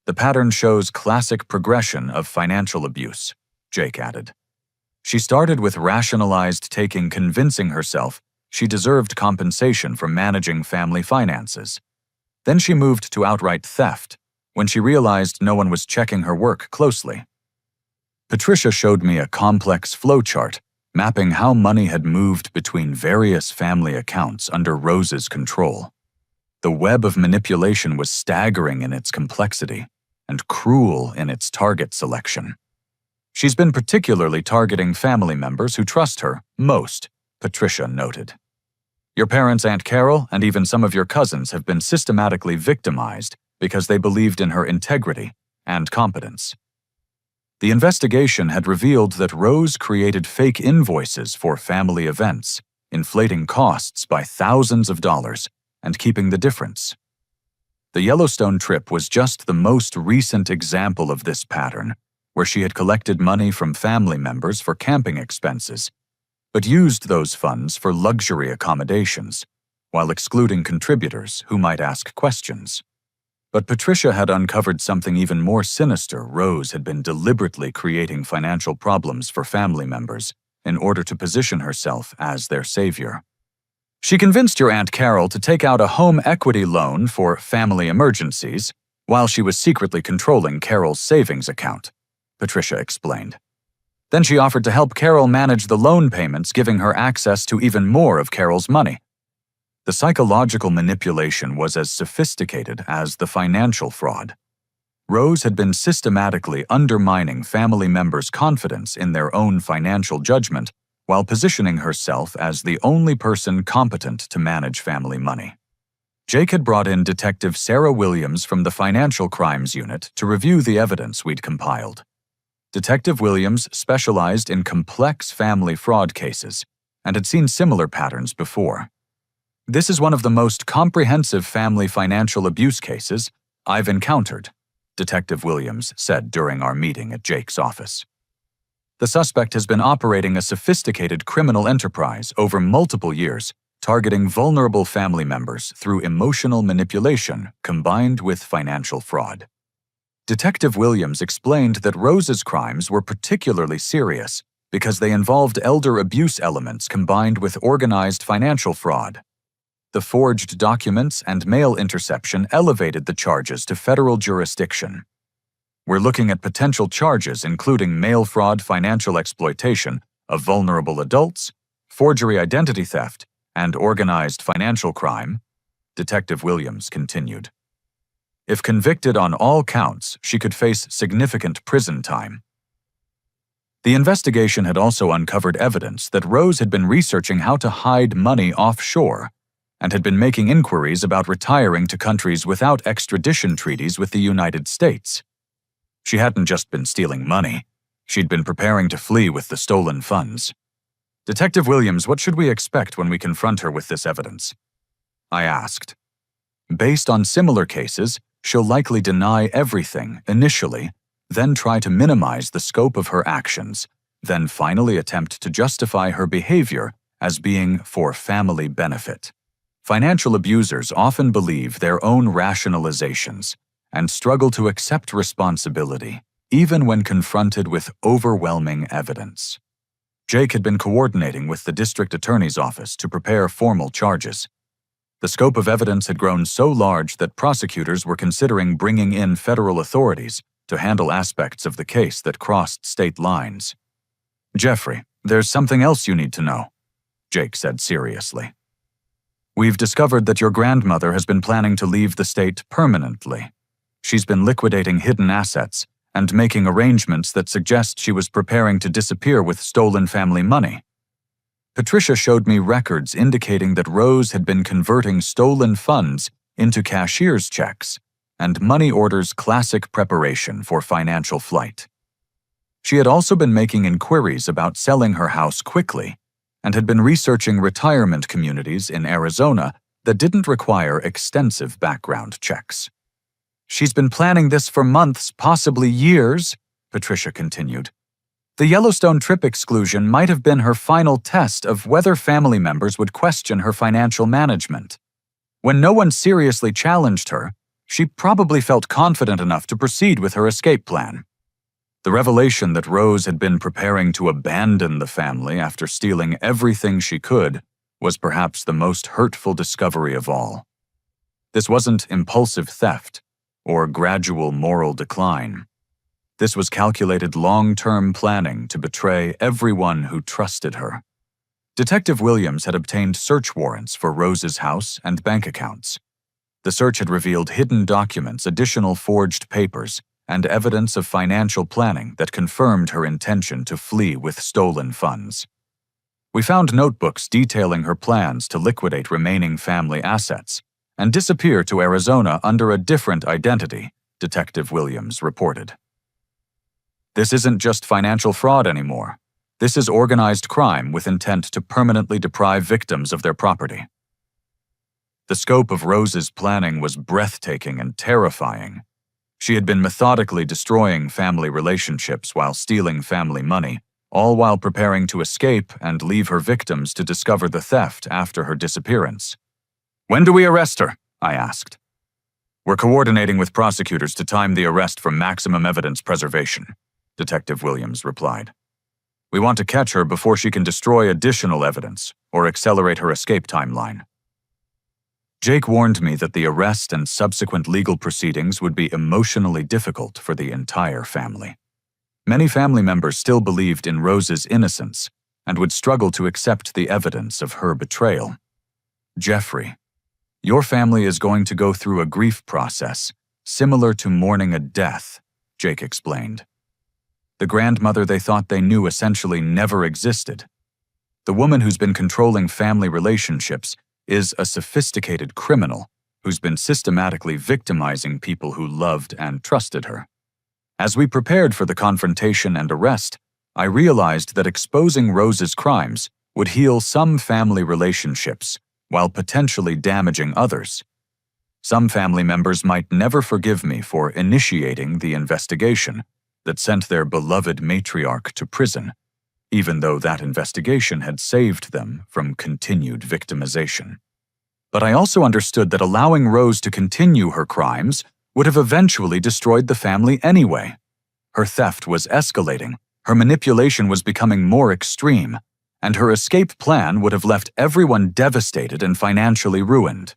The pattern shows classic progression of financial abuse, Jake added. She started with rationalized taking, convincing herself she deserved compensation for managing family finances. Then she moved to outright theft when she realized no one was checking her work closely. Patricia showed me a complex flowchart mapping how money had moved between various family accounts under Rose's control. The web of manipulation was staggering in its complexity and cruel in its target selection. She's been particularly targeting family members who trust her most, Patricia noted. Your parents, Aunt Carol, and even some of your cousins have been systematically victimized because they believed in her integrity and competence. The investigation had revealed that Rose created fake invoices for family events, inflating costs by thousands of dollars and keeping the difference. The Yellowstone trip was just the most recent example of this pattern, where she had collected money from family members for camping expenses, but used those funds for luxury accommodations, while excluding contributors who might ask questions. But Patricia had uncovered something even more sinister. Rose had been deliberately creating financial problems for family members in order to position herself as their savior. She convinced your Aunt Carol to take out a home equity loan for family emergencies while she was secretly controlling Carol's savings account, Patricia explained. Then she offered to help Carol manage the loan payments, giving her access to even more of Carol's money. The psychological manipulation was as sophisticated as the financial fraud. Rose had been systematically undermining family members' confidence in their own financial judgment while positioning herself as the only person competent to manage family money. Jake had brought in Detective Sarah Williams from the Financial Crimes Unit to review the evidence we'd compiled. Detective Williams specialized in complex family fraud cases and had seen similar patterns before. This is one of the most comprehensive family financial abuse cases I've encountered, Detective Williams said during our meeting at Jake's office. The suspect has been operating a sophisticated criminal enterprise over multiple years, targeting vulnerable family members through emotional manipulation combined with financial fraud. Detective Williams explained that Rose's crimes were particularly serious because they involved elder abuse elements combined with organized financial fraud. The forged documents and mail interception elevated the charges to federal jurisdiction. We're looking at potential charges including mail fraud, financial exploitation of vulnerable adults, forgery identity theft, and organized financial crime, Detective Williams continued. If convicted on all counts, she could face significant prison time. The investigation had also uncovered evidence that Rose had been researching how to hide money offshore and had been making inquiries about retiring to countries without extradition treaties with the United States. She hadn't just been stealing money. She'd been preparing to flee with the stolen funds. "Detective Williams, what should we expect when we confront her with this evidence?" I asked. "Based on similar cases, she'll likely deny everything initially, then try to minimize the scope of her actions, then finally attempt to justify her behavior as being for family benefit." Financial abusers often believe their own rationalizations and struggle to accept responsibility, even when confronted with overwhelming evidence. Jake had been coordinating with the district attorney's office to prepare formal charges. The scope of evidence had grown so large that prosecutors were considering bringing in federal authorities to handle aspects of the case that crossed state lines. "Jeffrey, there's something else you need to know," Jake said seriously. "We've discovered that your grandmother has been planning to leave the state permanently. She's been liquidating hidden assets and making arrangements that suggest she was preparing to disappear with stolen family money. Patricia showed me records indicating that Rose had been converting stolen funds into cashier's checks and money orders classic preparation for financial flight. She had also been making inquiries about selling her house quickly and had been researching retirement communities in Arizona that didn't require extensive background checks. She's been planning this for months, possibly years," Patricia continued. "The Yellowstone trip exclusion might have been her final test of whether family members would question her financial management. When no one seriously challenged her, she probably felt confident enough to proceed with her escape plan. The revelation that Rose had been preparing to abandon the family after stealing everything she could was perhaps the most hurtful discovery of all. This wasn't impulsive theft or gradual moral decline. This was calculated long-term planning to betray everyone who trusted her. Detective Williams had obtained search warrants for Rose's house and bank accounts. The search had revealed hidden documents, additional forged papers, and evidence of financial planning that confirmed her intention to flee with stolen funds. We found notebooks detailing her plans to liquidate remaining family assets and disappear to Arizona under a different identity, Detective Williams reported. "This isn't just financial fraud anymore. This is organized crime with intent to permanently deprive victims of their property." The scope of Rose's planning was breathtaking and terrifying. She had been methodically destroying family relationships while stealing family money, all while preparing to escape and leave her victims to discover the theft after her disappearance. "When do we arrest her?" I asked. "We're coordinating with prosecutors to time the arrest for maximum evidence preservation," Detective Williams replied. "We want to catch her before she can destroy additional evidence or accelerate her escape timeline." Jake warned me that the arrest and subsequent legal proceedings would be emotionally difficult for the entire family. Many family members still believed in Rose's innocence and would struggle to accept the evidence of her betrayal. "Jeffrey, your family is going to go through a grief process similar to mourning a death," Jake explained. "The grandmother they thought they knew essentially never existed. The woman who's been controlling family relationships is a sophisticated criminal who's been systematically victimizing people who loved and trusted her. As we prepared for the confrontation and arrest, I realized that exposing Rose's crimes would heal some family relationships while potentially damaging others. Some family members might never forgive me for initiating the investigation that sent their beloved matriarch to prison, even though that investigation had saved them from continued victimization. But I also understood that allowing Rose to continue her crimes would have eventually destroyed the family anyway. Her theft was escalating, her manipulation was becoming more extreme, and her escape plan would have left everyone devastated and financially ruined.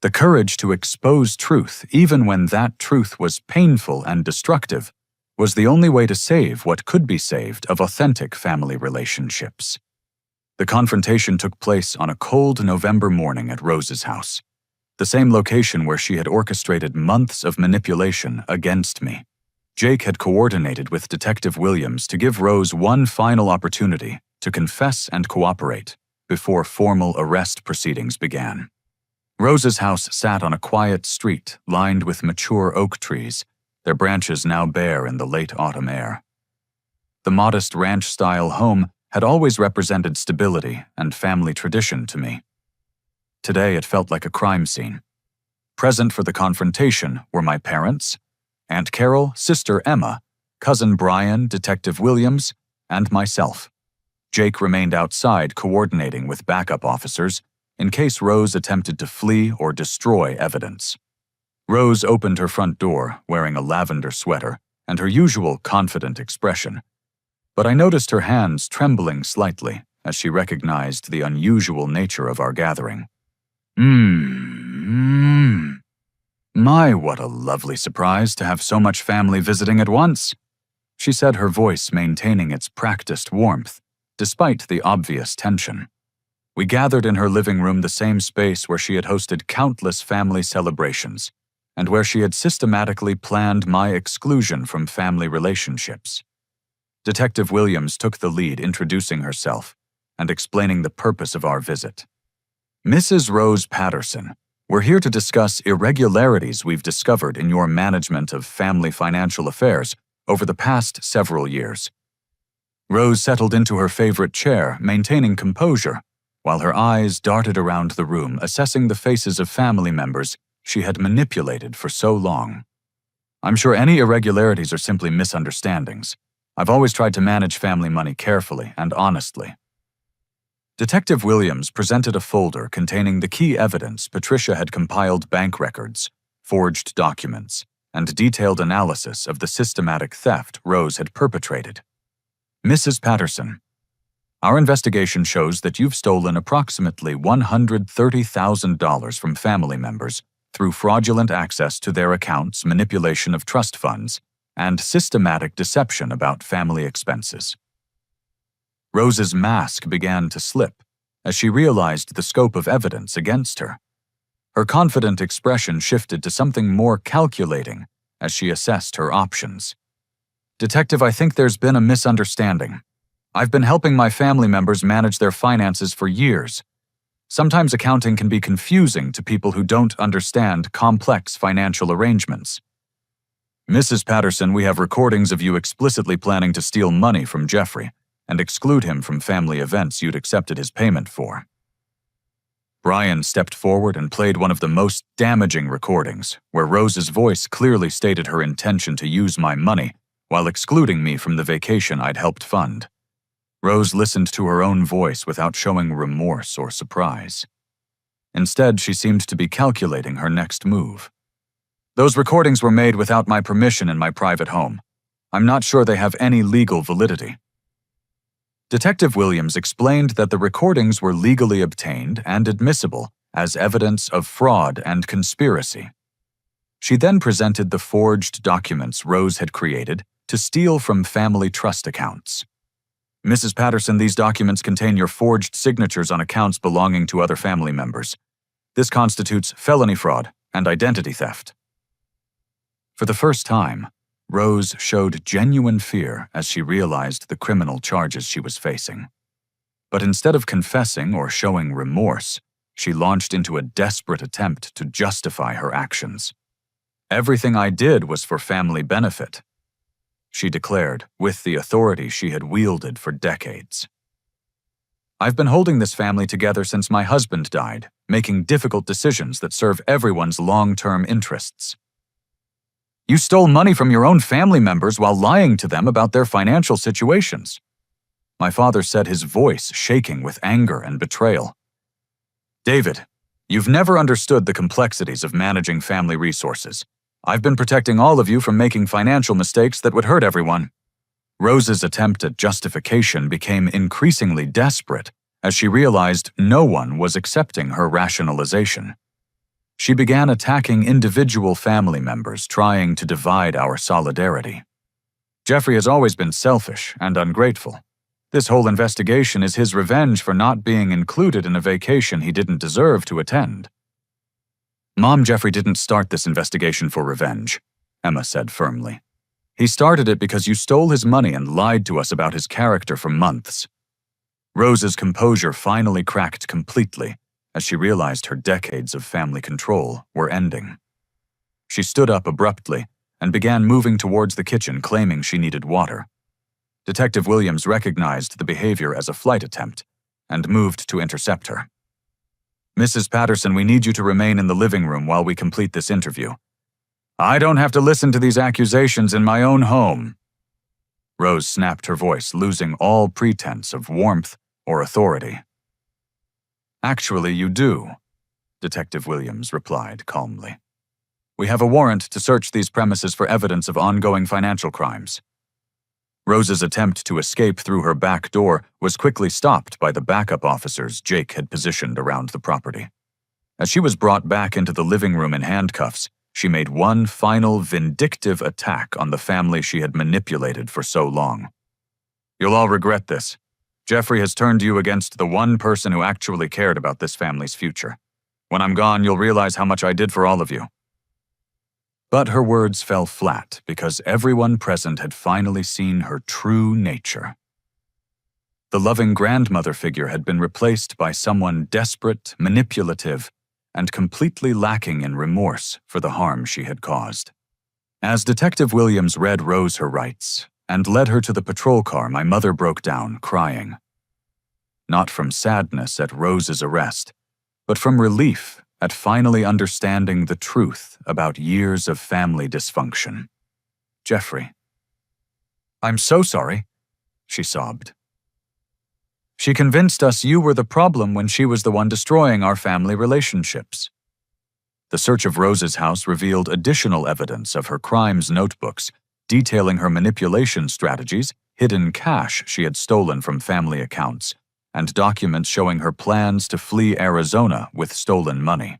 The courage to expose truth, even when that truth was painful and destructive, was the only way to save what could be saved of authentic family relationships. The confrontation took place on a cold November morning at Rose's house. the same location where she had orchestrated months of manipulation against me. Jake had coordinated with Detective Williams to give Rose one final opportunity to confess and cooperate before formal arrest proceedings began. Rose's house sat on a quiet street lined with mature oak trees, their branches now bare in the late autumn air. The modest ranch-style home had always represented stability and family tradition to me. Today it felt like a crime scene. Present for the confrontation were my parents, Aunt Carol, Sister Emma, Cousin Brian, Detective Williams, and myself. Jake remained outside coordinating with backup officers in case Rose attempted to flee or destroy evidence. Rose opened her front door wearing a lavender sweater and her usual confident expression, but I noticed her hands trembling slightly as she recognized the unusual nature of our gathering. My, what a lovely surprise to have so much family visiting at once, she said, her voice maintaining its practiced warmth, despite the obvious tension. We gathered in her living room, the same space where she had hosted countless family celebrations, and where she had systematically planned my exclusion from family relationships. Detective Williams took the lead, introducing herself and explaining the purpose of our visit. Mrs. Rose Patterson, we're here to discuss irregularities we've discovered in your management of family financial affairs over the past several years. Rose settled into her favorite chair, maintaining composure, while her eyes darted around the room, assessing the faces of family members she had manipulated for so long. I'm sure any irregularities are simply misunderstandings. I've always tried to manage family money carefully and honestly. Detective Williams presented a folder containing the key evidence Patricia had compiled: bank records, forged documents, and detailed analysis of the systematic theft Rose had perpetrated. Mrs. Patterson, our investigation shows that you've stolen approximately $130,000 from family members through fraudulent access to their accounts, manipulation of trust funds, and systematic deception about family expenses. Rose's mask began to slip as she realized the scope of evidence against her. Her confident expression shifted to something more calculating as she assessed her options. Detective, I think there's been a misunderstanding. I've been helping my family members manage their finances for years. Sometimes accounting can be confusing to people who don't understand complex financial arrangements. Mrs. Patterson, we have recordings of you explicitly planning to steal money from Jeffrey and exclude him from family events you'd accepted his payment for. Brian stepped forward and played one of the most damaging recordings, where Rose's voice clearly stated her intention to use my money while excluding me from the vacation I'd helped fund. Rose listened to her own voice without showing remorse or surprise. Instead, she seemed to be calculating her next move. Those recordings were made without my permission in my private home. I'm not sure they have any legal validity. Detective Williams explained that the recordings were legally obtained and admissible as evidence of fraud and conspiracy. She then presented the forged documents Rose had created to steal from family trust accounts. Mrs. Patterson, these documents contain your forged signatures on accounts belonging to other family members. This constitutes felony fraud and identity theft. For the first time, Rose showed genuine fear as she realized the criminal charges she was facing. But instead of confessing or showing remorse, she launched into a desperate attempt to justify her actions. Everything I did was for family benefit, she declared, with the authority she had wielded for decades. I've been holding this family together since my husband died, making difficult decisions that serve everyone's long-term interests. You stole money from your own family members while lying to them about their financial situations, my father said, his voice shaking with anger and betrayal. David, you've never understood the complexities of managing family resources. I've been protecting all of you from making financial mistakes that would hurt everyone. Rose's attempt at justification became increasingly desperate as she realized no one was accepting her rationalization. She began attacking individual family members, trying to divide our solidarity. Jeffrey has always been selfish and ungrateful. This whole investigation is his revenge for not being included in a vacation he didn't deserve to attend. Mom, Jeffrey didn't start this investigation for revenge, Emma said firmly. He started it because you stole his money and lied to us about his character for months. Rose's composure finally cracked completely as she realized her decades of family control were ending. She stood up abruptly and began moving towards the kitchen, claiming she needed water. Detective Williams recognized the behavior as a flight attempt and moved to intercept her. Mrs. Patterson, we need you to remain in the living room while we complete this interview. I don't have to listen to these accusations in my own home. Rose snapped her voice, losing all pretense of warmth or authority. Actually, you do, Detective Williams replied calmly. We have a warrant to search these premises for evidence of ongoing financial crimes. Rose's attempt to escape through her back door was quickly stopped by the backup officers Jake had positioned around the property. As she was brought back into the living room in handcuffs, she made one final vindictive attack on the family she had manipulated for so long. You'll all regret this. Jeffrey has turned you against the one person who actually cared about this family's future. When I'm gone, you'll realize how much I did for all of you. But her words fell flat because everyone present had finally seen her true nature. The loving grandmother figure had been replaced by someone desperate, manipulative, and completely lacking in remorse for the harm she had caused. As Detective Williams read Rose her rights and led her to the patrol car, my mother broke down, crying. Not from sadness at Rose's arrest, but from relief at finally understanding the truth about years of family dysfunction. Jeffrey. I'm so sorry, she sobbed. She convinced us you were the problem when she was the one destroying our family relationships. The search of Rose's house revealed additional evidence of her crimes notebooks, detailing her manipulation strategies, hidden cash she had stolen from family accounts, and documents showing her plans to flee Arizona with stolen money.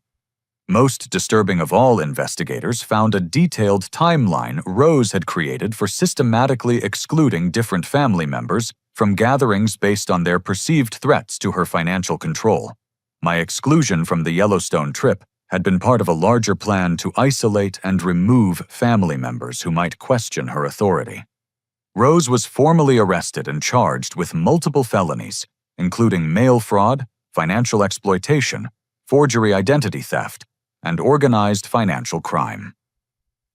Most disturbing of all, investigators found a detailed timeline Rose had created for systematically excluding different family members from gatherings based on their perceived threats to her financial control. My exclusion from the Yellowstone trip had been part of a larger plan to isolate and remove family members who might question her authority. Rose was formally arrested and charged with multiple felonies, including mail fraud, financial exploitation, forgery identity theft, and organized financial crime.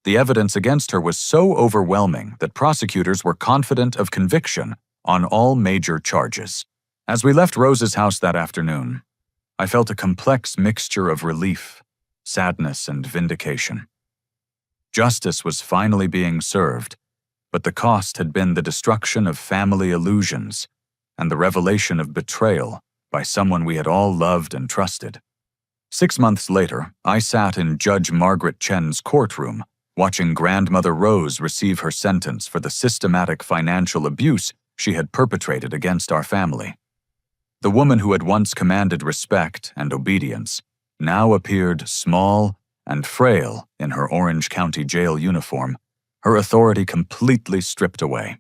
The evidence against her was so overwhelming that prosecutors were confident of conviction on all major charges. As we left Rose's house that afternoon, I felt a complex mixture of relief, sadness, and vindication. Justice was finally being served, but the cost had been the destruction of family illusions and the revelation of betrayal by someone we had all loved and trusted. 6 months later, I sat in Judge Margaret Chen's courtroom, watching Grandmother Rose receive her sentence for the systematic financial abuse she had perpetrated against our family. The woman who had once commanded respect and obedience now appeared small and frail in her Orange County Jail uniform, her authority completely stripped away.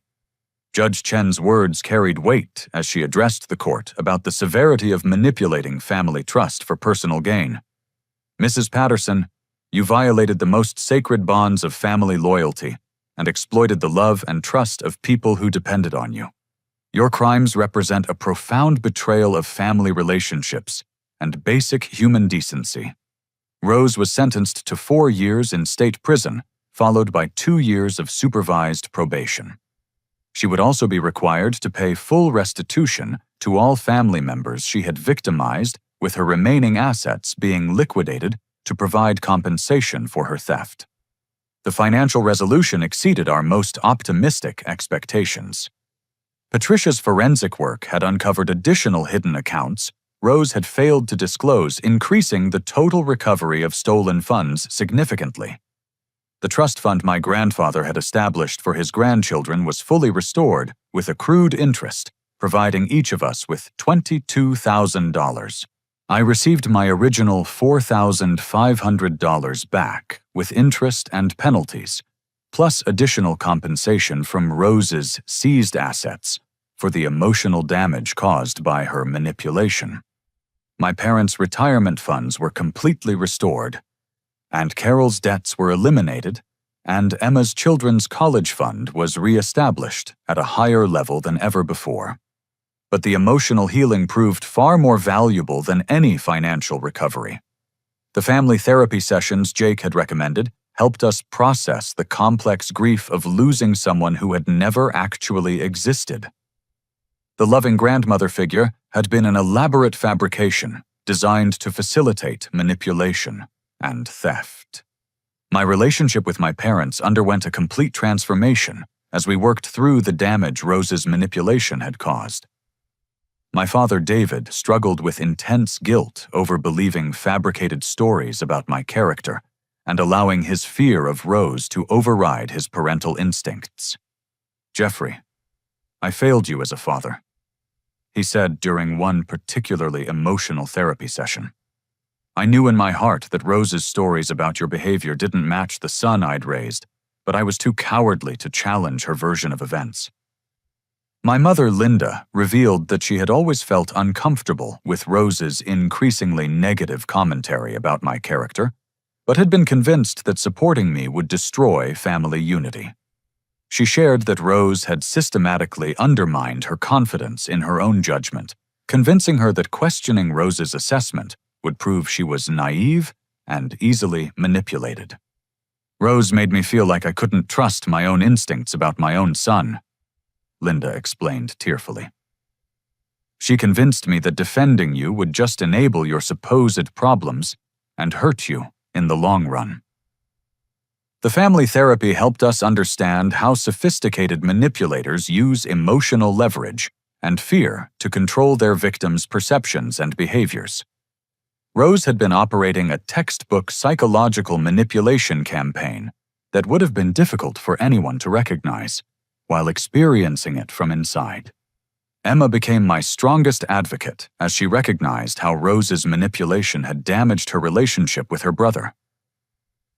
Judge Chen's words carried weight as she addressed the court about the severity of manipulating family trust for personal gain. Mrs. Patterson, you violated the most sacred bonds of family loyalty and exploited the love and trust of people who depended on you. Your crimes represent a profound betrayal of family relationships and basic human decency. Rose was sentenced to 4 years in state prison, followed by 2 years of supervised probation. She would also be required to pay full restitution to all family members she had victimized, with her remaining assets being liquidated to provide compensation for her theft. The financial resolution exceeded our most optimistic expectations. Patricia's forensic work had uncovered additional hidden accounts Rose had failed to disclose, increasing the total recovery of stolen funds significantly. The trust fund my grandfather had established for his grandchildren was fully restored with accrued interest, providing each of us with $22,000. I received my original $4,500 back with interest and penalties, plus additional compensation from Rose's seized assets for the emotional damage caused by her manipulation. My parents' retirement funds were completely restored, Aunt Carol's debts were eliminated, and Emma's children's college fund was re-established at a higher level than ever before. But the emotional healing proved far more valuable than any financial recovery. The family therapy sessions Jake had recommended helped us process the complex grief of losing someone who had never actually existed. The loving grandmother figure had been an elaborate fabrication designed to facilitate manipulation and theft. My relationship with my parents underwent a complete transformation as we worked through the damage Rose's manipulation had caused. My father, David, struggled with intense guilt over believing fabricated stories about my character and allowing his fear of Rose to override his parental instincts. "Jeffrey, I failed you as a father," he said during one particularly emotional therapy session. "I knew in my heart that Rose's stories about your behavior didn't match the son I'd raised, but I was too cowardly to challenge her version of events." My mother, Linda, revealed that she had always felt uncomfortable with Rose's increasingly negative commentary about my character, but had been convinced that supporting me would destroy family unity. She shared that Rose had systematically undermined her confidence in her own judgment, convincing her that questioning Rose's assessment would prove she was naive and easily manipulated. "Rose made me feel like I couldn't trust my own instincts about my own son," Linda explained tearfully. "She convinced me that defending you would just enable your supposed problems and hurt you in the long run." The family therapy helped us understand how sophisticated manipulators use emotional leverage and fear to control their victims' perceptions and behaviors. Rose had been operating a textbook psychological manipulation campaign that would have been difficult for anyone to recognize, while experiencing it from inside. Emma became my strongest advocate as she recognized how Rose's manipulation had damaged her relationship with her brother.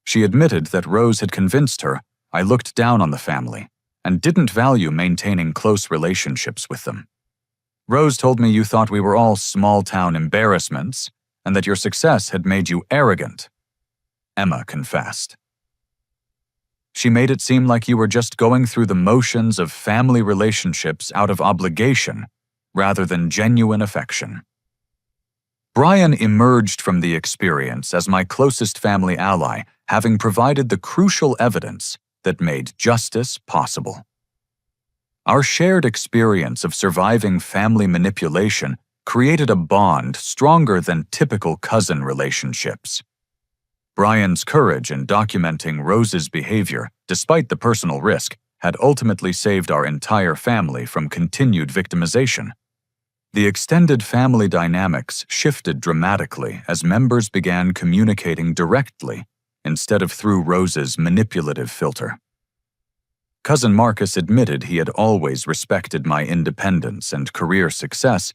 She admitted that Rose had convinced her I looked down on the family and didn't value maintaining close relationships with them. "Rose told me you thought we were all small-town embarrassments and that your success had made you arrogant," Emma confessed. "She made it seem like you were just going through the motions of family relationships out of obligation rather than genuine affection." Brian emerged from the experience as my closest family ally, having provided the crucial evidence that made justice possible. Our shared experience of surviving family manipulation created a bond stronger than typical cousin relationships. Brian's courage in documenting Rose's behavior, despite the personal risk, had ultimately saved our entire family from continued victimization. The extended family dynamics shifted dramatically as members began communicating directly instead of through Rose's manipulative filter. Cousin Marcus admitted he had always respected my independence and career success,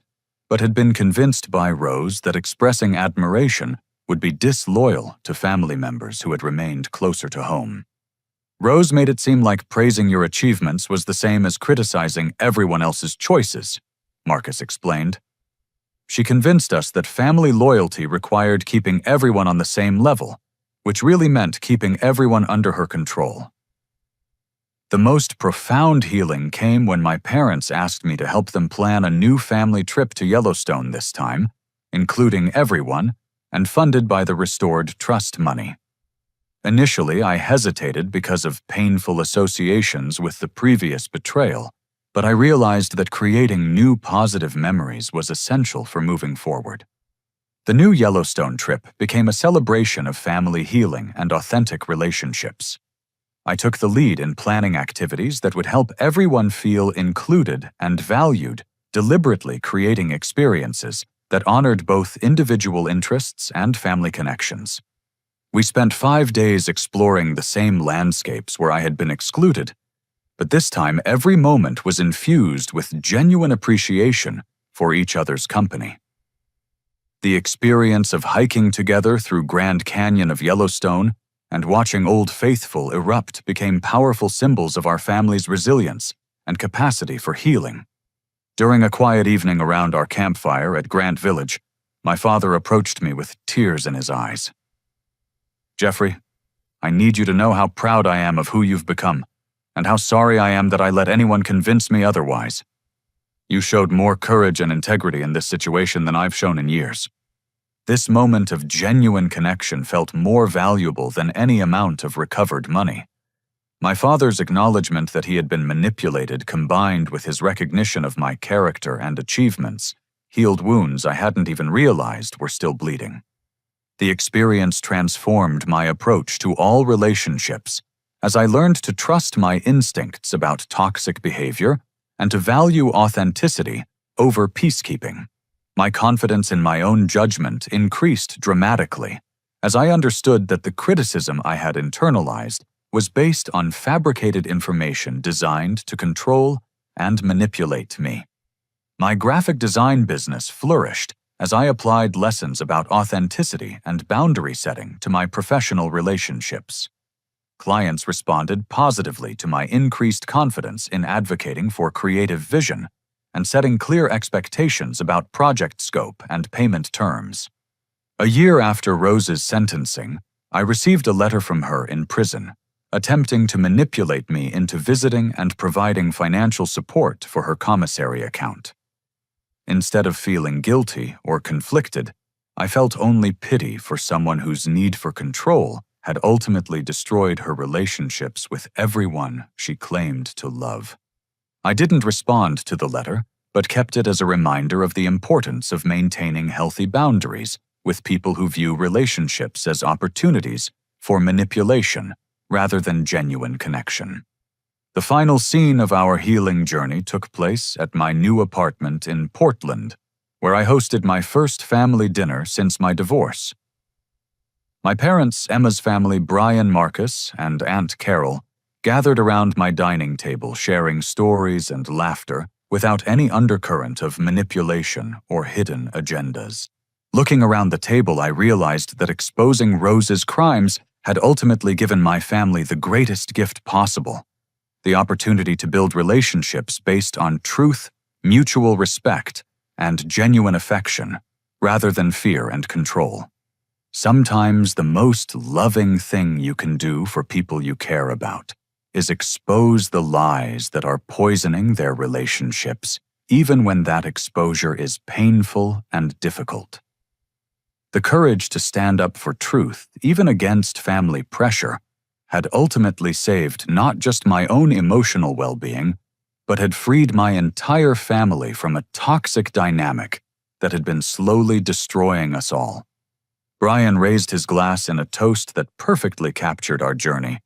but had been convinced by Rose that expressing admiration would be disloyal to family members who had remained closer to home. "Rose made it seem like praising your achievements was the same as criticizing everyone else's choices," Marcus explained. "She convinced us that family loyalty required keeping everyone on the same level, which really meant keeping everyone under her control." The most profound healing came when my parents asked me to help them plan a new family trip to Yellowstone this time, including everyone, and funded by the restored trust money. Initially, I hesitated because of painful associations with the previous betrayal, but I realized that creating new positive memories was essential for moving forward. The new Yellowstone trip became a celebration of family healing and authentic relationships. I took the lead in planning activities that would help everyone feel included and valued, deliberately creating experiences that honored both individual interests and family connections. We spent 5 days exploring the same landscapes where I had been excluded, but this time every moment was infused with genuine appreciation for each other's company. The experience of hiking together through Grand Canyon of Yellowstone and watching Old Faithful erupt became powerful symbols of our family's resilience and capacity for healing. During a quiet evening around our campfire at Grant Village, my father approached me with tears in his eyes. Jeffrey, I need you to know how proud I am of who you've become, and how sorry I am that I let anyone convince me otherwise. You showed more courage and integrity in this situation than I've shown in years. This moment of genuine connection felt more valuable than any amount of recovered money. My father's acknowledgement that he had been manipulated, combined with his recognition of my character and achievements, healed wounds I hadn't even realized were still bleeding. The experience transformed my approach to all relationships, as I learned to trust my instincts about toxic behavior and to value authenticity over peacekeeping. My confidence in my own judgment increased dramatically, as I understood that the criticism I had internalized was based on fabricated information designed to control and manipulate me. My graphic design business flourished as I applied lessons about authenticity and boundary setting to my professional relationships. Clients responded positively to my increased confidence in advocating for creative vision and setting clear expectations about project scope and payment terms. A year after Rose's sentencing, I received a letter from her in prison, attempting to manipulate me into visiting and providing financial support for her commissary account. Instead of feeling guilty or conflicted, I felt only pity for someone whose need for control had ultimately destroyed her relationships with everyone she claimed to love. I didn't respond to the letter, but kept it as a reminder of the importance of maintaining healthy boundaries with people who view relationships as opportunities for manipulation rather than genuine connection. The final scene of our healing journey took place at my new apartment in Portland, where I hosted my first family dinner since my divorce. My parents, Emma's family, Brian Marcus, and Aunt Carol, gathered around my dining table sharing stories and laughter without any undercurrent of manipulation or hidden agendas. Looking around the table, I realized that exposing Rose's crimes had ultimately given my family the greatest gift possible: the opportunity to build relationships based on truth, mutual respect, and genuine affection, rather than fear and control. Sometimes the most loving thing you can do for people you care about is expose the lies that are poisoning their relationships, even when that exposure is painful and difficult. The courage to stand up for truth, even against family pressure, had ultimately saved not just my own emotional well-being, but had freed my entire family from a toxic dynamic that had been slowly destroying us all. Brian raised his glass in a toast that perfectly captured our journey,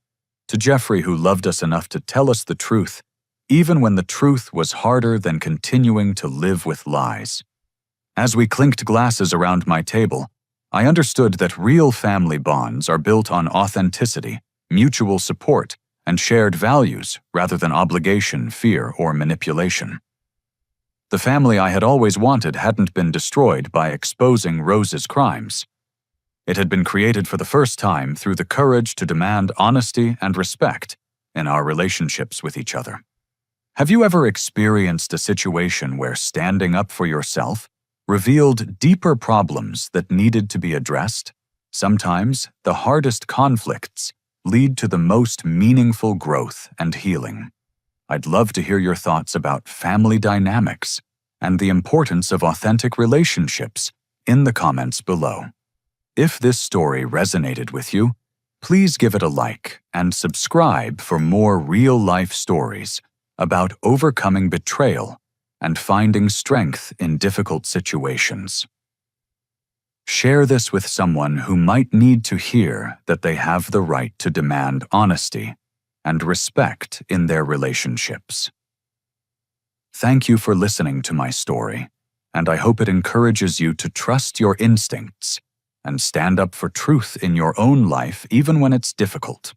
to Jeffrey, who loved us enough to tell us the truth, even when the truth was harder than continuing to live with lies. As we clinked glasses around my table, I understood that real family bonds are built on authenticity, mutual support, and shared values rather than obligation, fear, or manipulation. The family I had always wanted hadn't been destroyed by exposing Rose's crimes. It had been created for the first time through the courage to demand honesty and respect in our relationships with each other. Have you ever experienced a situation where standing up for yourself revealed deeper problems that needed to be addressed? Sometimes the hardest conflicts lead to the most meaningful growth and healing. I'd love to hear your thoughts about family dynamics and the importance of authentic relationships in the comments below. If this story resonated with you, please give it a like and subscribe for more real-life stories about overcoming betrayal and finding strength in difficult situations. Share this with someone who might need to hear that they have the right to demand honesty and respect in their relationships. Thank you for listening to my story, and I hope it encourages you to trust your instincts and stand up for truth in your own life even when it's difficult.